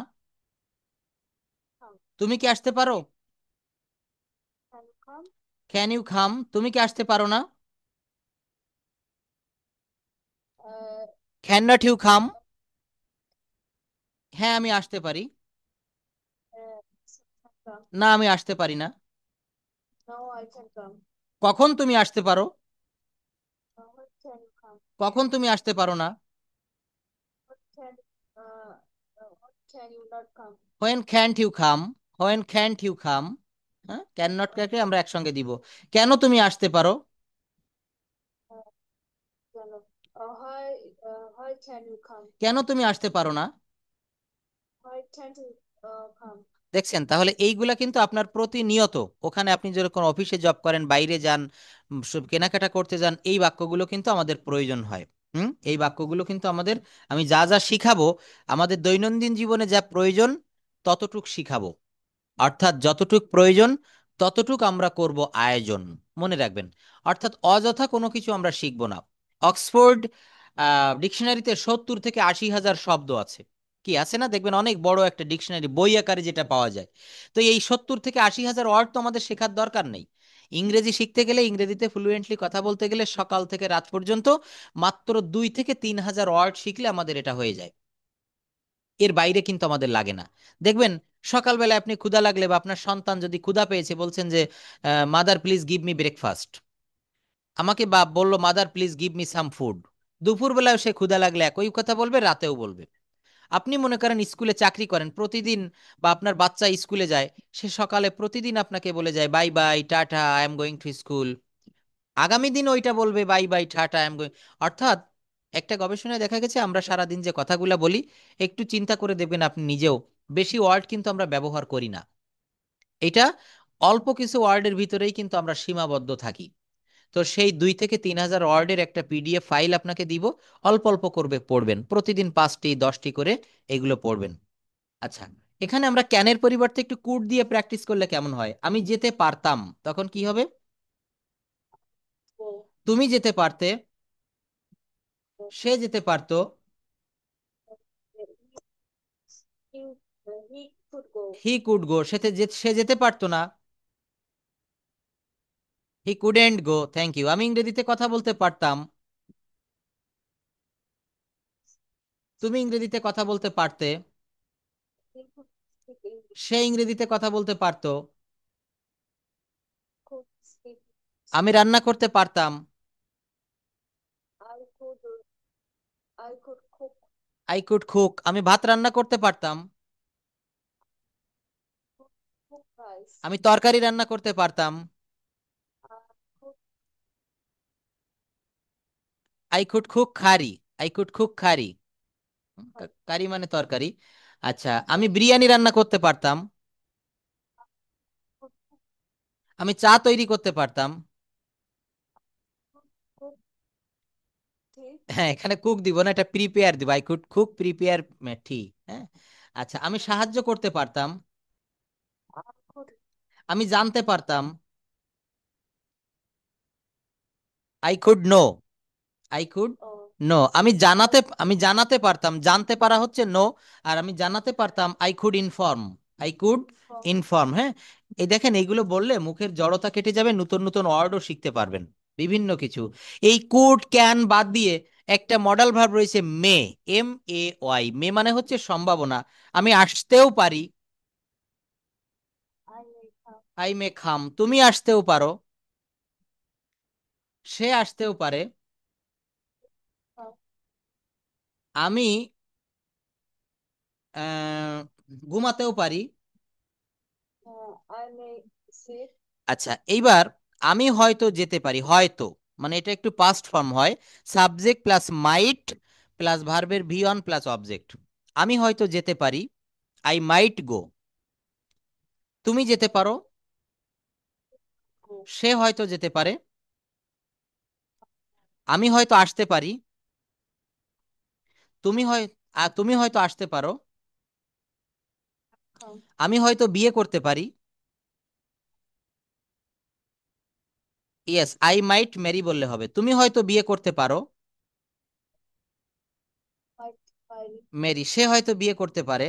Come. তুমি কি আসতে পারো? Can you come? Can you come? তুমি কি আসতে পারো না? Uh, can not you come? হ্যাঁ আমি আসতে পারি। uh, can come. না আমি আসতে পারি না। No, I can come. কখন তুমি আসতে পারো? When can you come? কখন তুমি আসতে পারো না? When can when can you not come? When can't you come? When can't you come? হ্যাঁ, ক্যান নট কাকে আমরা একসঙ্গে দিব। কেন তুমি আসতে পারো? Uh, why can you come? কেন তুমি আসতে পারো না? Why can't you come? দেখছেন? তাহলে এইগুলা কিন্তু আপনার প্রতিনিয়ত, ওখানে আপনি যেরকম অফিসে জব করেন, বাইরে যান, সব কেনাকাটা করতে যান, এই বাক্যগুলো কিন্তু আমাদের প্রয়োজন হয়। এই বাক্যগুলো কিন্তু আমাদের, আমি যা যা শিখাবো, আমাদের দৈনন্দিন জীবনে যা প্রয়োজন ততটুক শিখাবো। অর্থাৎ যতটুক প্রয়োজন ততটুক আমরা করব আয়োজন। মনে রাখবেন, অর্থাৎ অযথা কোনো কিছু আমরা শিখব না। অক্সফোর্ড ডিকশনারিতে 70 থেকে 80 হাজার শব্দ আছে। কি আছে না, দেখবেন অনেক বড় একটা ডিকশনারি, বই আকারে যেটা পাওয়া যায়। তো এই 70 থেকে 80 হাজার ওয়ার্ড তো আমাদের শেখার দরকার নেই। ইংরেজি শিখতে গেলে, ইংরেজিতে ফ্লুয়েন্টলি কথা বলতে গেলে সকাল থেকে রাত পর্যন্ত মাত্র 2 থেকে 3 হাজার ওয়ার্ড শিখলে আমাদের এটা হয়ে যায়। এর বাইরে কিন্তু আমাদের লাগে না। দেখবেন সকালবেলায় আপনি ক্ষুধা লাগলে, বা আপনার সন্তান যদি ক্ষুধা পেয়েছে, বলছেন যে mother please give me breakfast. আমাকে বাপ বললো mother please give me some food. দুপুরবেলায় সে ক্ষুধা লাগলে একই কথা বলবে, রাতেও বলবে। আপনি মনে করেন স্কুলে চাকরি করেন প্রতিদিন, বা আপনার বাচ্চা স্কুলে যায়, সে সকালে প্রতিদিন আপনাকে বলে যায় bye bye tata I am going to school, আগামী দিন ওইটা বলবে bye bye tata I am going. অর্থাৎ একটা গবেষণায় দেখা গেছে আমরা সারাদিন যে কথাগুলো বলি, একটু চিন্তা করে দেখবেন আপনি নিজেও, বেশি ওয়ার্ড কিন্তু আমরা ব্যবহার করি না। এটা অল্প কিছু ওয়ার্ডের ভিতরেই কিন্তু আমরা সীমাবদ্ধ থাকি। তো সেই 2 থেকে 3 হাজার ওয়ার্ডের একটা পিডিএফ ফাইল আপনাকে দিব, অল্প অল্প করবে পড়বেন, প্রতিদিন 5টি 10টি করে এগুলো পড়বেন। আচ্ছা, এখানে আমরা ক্যানের পরিবর্তে একটু কুড দিয়ে প্র্যাকটিস করলে কেমন হয়? আমি যেতে পারতাম, তখন কি হবে? go, তুমি যেতে পারতে, go. সে যেতে পারতো, He, he could go. He could go, সে যেতে পারতো না, he couldn't go. Thank you. আমি ইংরেজিতে কথা বলতে পারতাম, তুমি ইংরেজিতে কথা বলতে পারতে, He could speak English. সে ইংরেজিতে কথা বলতে পারতো, Could speak. আমি রান্না করতে পারতাম, I could. I could cook. I could cook, আমি ভাত রান্না করতে পারতাম, Cook, cook rice. আমি তরকারি রান্না করতে পারতাম, I could. I could cook curry, I could cook curry, Cook. Curry মানে তরকারি। আচ্ছা, আমি বিরিয়ানি রান্না করতে পারতাম, Could আমি চা তৈরি করতে পারতাম। cook tea. হ্যাঁ, এখানে কুক দিব না, এটা প্রিপেয়ার দিব, আই কুড কুক প্রিপেয়ার টি। হ্যাঁ। আচ্ছা, আমি সাহায্য করতে পারতাম, I could. আমি জানতে পারতাম, I could know, I could know. I আমি জানাতে পারতাম, জানতে পারা হচ্ছে নো, আর আমি জানাতে পারতাম I could inform, I could from. Inform. হ্যাঁ, এই দেখেন এইগুলো বললে মুখের জড়তা কেটে যাবে, নতুন নতুন ওয়ার্ডও শিখতে পারবেন, বিভিন্ন কিছু। এই কুড ক্যান বাদ দিয়ে একটা মডাল ভার্ব রয়েছে মে, MAY, মে মানে হচ্ছে সম্ভাবনা। আমি আসতেও পারি, I may have. I may খাম, তুমি আসতেও পারো, সে আসতেও পারে, Have. আমি আহ, ঘুমাতেও পারি। I may sit. আচ্ছা, এইবার আমি হয়তো যেতে পারি, হয়তো মানে এটা একটু পাস্ট ফর্ম হয়, সাবজেক্ট প্লাস মাইট প্লাস ভার্বের V1 প্লাস অবজেক্ট। আমি হয়তো যেতে পারি, আই মাইট গো, তুমি যেতে পারো, Go. সে হয়তো যেতে পারে, আমি হয়তো আসতে পারি, তুমি হয় তুমি হয়তো আসতে পারো, Come. আমি হয়তো বিয়ে করতে পারি, ইয়েস আই মাইট ম্যারি বললে হবে, তুমি হয়তো বিয়ে করতে পারো, Might. Might. মেরি, সে হয়তো বিয়ে করতে পারে,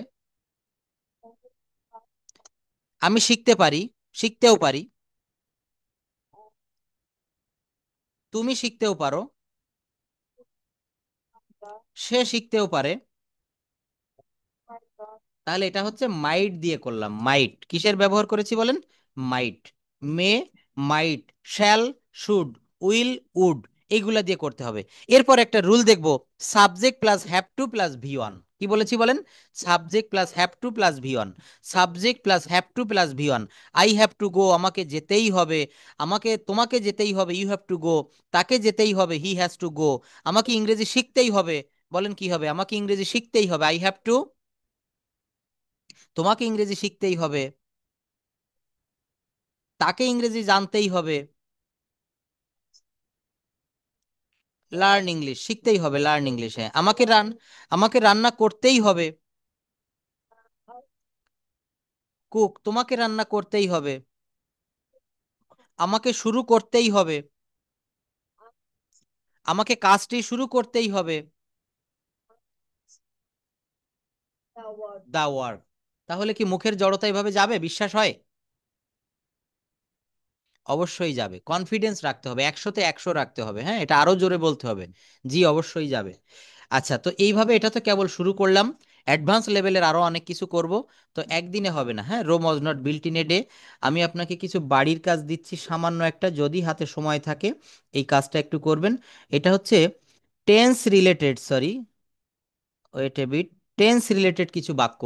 আমি শিখতে পারি, শিখতেও পারি, তুমি শিখতেও পারো, সে শিখতেও পারে। তাহলে এটা হচ্ছে মাইট দিয়ে করলাম, মাইট কিসের ব্যবহার করেছি বলেন? মাইট, মে, মাইট, শ্যাল, শুড, উইল, উড, এইগুলা দিয়ে করতে হবে। এরপর একটা রুল দেখবো, subject plus have to plus V1। কি বলেছি বলেন? Subject plus have to plus V1, subject plus have to plus V1। I have to go, আমাকে যেতেই হবে, তোমাকে যেতেই হবে, ইউ হ্যাভ টু গো, তাকে যেতেই হবে, হি হ্যাজ টু গো, আমাকে ইংরেজি শিখতেই হবে, বলেন কি হবে? আমাকে ইংরেজি শিখতেই হবে, আই হ্যাভ টু, তোমাকে ইংরেজি শিখতেই হবে, তাকে ইংরেজি জানতেই হবে, লার্ন Learn. ইংলিশ, শিখতেই হবে, লার্ন Learn. ইংলিশ। হ্যাঁ, Learn. আমাকে রান্না করতেই হবে, I কুক, তোমাকে রান্না করতেই হবে, could. আমাকে শুরু করতেই হবে, আমাকে কাজটি শুরু করতেই হবে, The word. The work. তাহলে কি মুখের জড়তা এভাবে যাবে? বিশ্বাস হয়? অবশ্যই যাবে, কনফিডেন্স রাখতে হবে, 100-তে 100 রাখতে হবে। হ্যাঁ, এটা আরো জোরে বলতে হবে, জি অবশ্যই যাবে। আচ্ছা, তো এইভাবে এটা তো কেবল শুরু করলাম, অ্যাডভান্স লেভেলের আরো অনেক কিছু করব। তো একদিনে হবে না, হ্যাঁ, Rome was not built in a day. আমি আপনাকে কিছু বাড়ির কাজ দিচ্ছি সামান্য একটা, যদি হাতে সময় থাকে এই কাজটা একটু করবেন। এটা হচ্ছে tense related, sorry wait a bit, tense related কিছু বাক্য।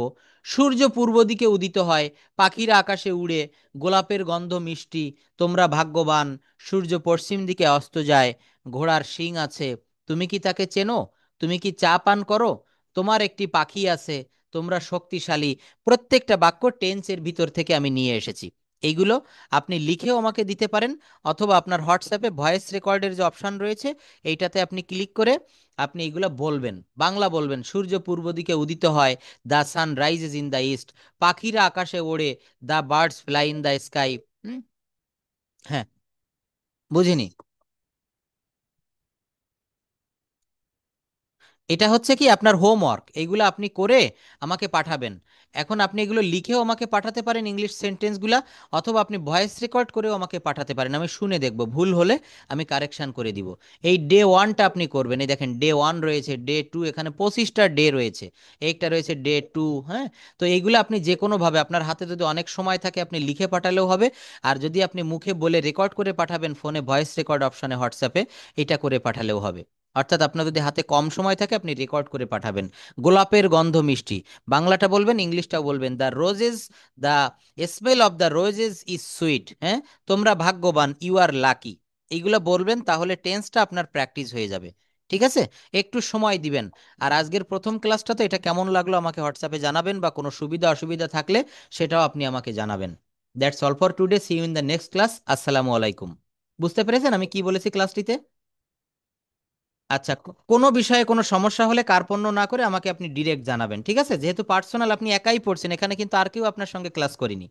সূর্য পূর্ব দিকে উদিত হয়, পাখিরা আকাশে উড়ে, গোলাপের গন্ধ মিষ্টি, তোমরা ভাগ্যবান, সূর্য পশ্চিম দিকে অস্ত যায়, ঘোড়ার শিং আছে, তুমি কি তাকে চেনো, তুমি কি চা পান করো, তোমার একটি পাখি আছে, তোমরা শক্তিশালী। প্রত্যেকটা বাক্য টেন্সের ভিতর থেকে আমি নিয়ে এসেছি। এইগুলো আপনি লিখেও আমাকে দিতে পারেন, অথবা আপনার হোয়াটসঅ্যাপে ভয়েস রেকর্ডের যে অপশন রয়েছে এইটাতে আপনি ক্লিক করে আপনি এগুলো বলবেন, বাংলা বলবেন। সূর্য পূর্ব দিকে উদিত হয়, the sun rises in the east, পাখিরা আকাশে ওড়ে, the birds fly in the sky. হ্যাঁ, বুঝিনি। এটা হচ্ছে কি আপনার হোমওয়ার্ক, এইগুলো আপনি করে আমাকে পাঠাবেন। এখন আপনি এগুলো লিখেও আমাকে পাঠাতে পারেন ইংলিশ সেন্টেন্সগুলা, অথবা আপনি ভয়েস রেকর্ড করেও আমাকে পাঠাতে পারেন, আমি শুনে দেখব, ভুল হলে আমি কারেকশন করে দিব। এই ডে ওয়ানটা আপনি করবেন, এই দেখেন ডে ওয়ান রয়েছে, ডে টু, এখানে 25টা ডে রয়েছে, একটা রয়েছে ডে টু। হ্যাঁ, তো এইগুলো আপনি যে কোনোভাবে, আপনার হাতে যদি অনেক সময় থাকে আপনি লিখে পাঠালেও হবে, আর যদি আপনি মুখে বলে রেকর্ড করে পাঠাবেন ফোনে ভয়েস রেকর্ড অপশনে হোয়াটসঅ্যাপে, এটা করে পাঠালেও হবে। অর্থাৎ আপনার যদি হাতে কম সময় থাকে আপনি রেকর্ড করে পাঠাবেন। গোলাপের গন্ধ মিষ্টি, বাংলাটা বলবেন, ইংলিশটাও বলবেন। The roses, the smell of the roses is sweet. হ্যাঁ, তোমরা ভাগ্যবান, ইউ আর লাকি। এইগুলো বলবেন, তাহলে টেন্সটা আপনার প্র্যাকটিস হয়ে যাবে। ঠিক আছে, একটু সময় দিবেন। আর আজকের প্রথম ক্লাসটা তো, এটা কেমন লাগলো আমাকে হোয়াটসঅ্যাপে জানাবেন, বা কোনো সুবিধা অসুবিধা থাকলে সেটাও আপনি আমাকে জানাবেন। That's all for today, see you in the next class. আসসালামু আলাইকুম। বুঝতে পেরেছেন আমি কি বলেছি ক্লাসটিতে? আচ্ছা, কোনো বিষয়ে কোনো সমস্যা হলে কার্পণ্য না করে আমাকে আপনি ডিরেক্ট জানাবেন, ঠিক আছে? যেহেতু পার্সোনাল, আপনি একাই পড়ছেন, এখানে কিন্তু আর কেউ আপনার সঙ্গে ক্লাস করিনি।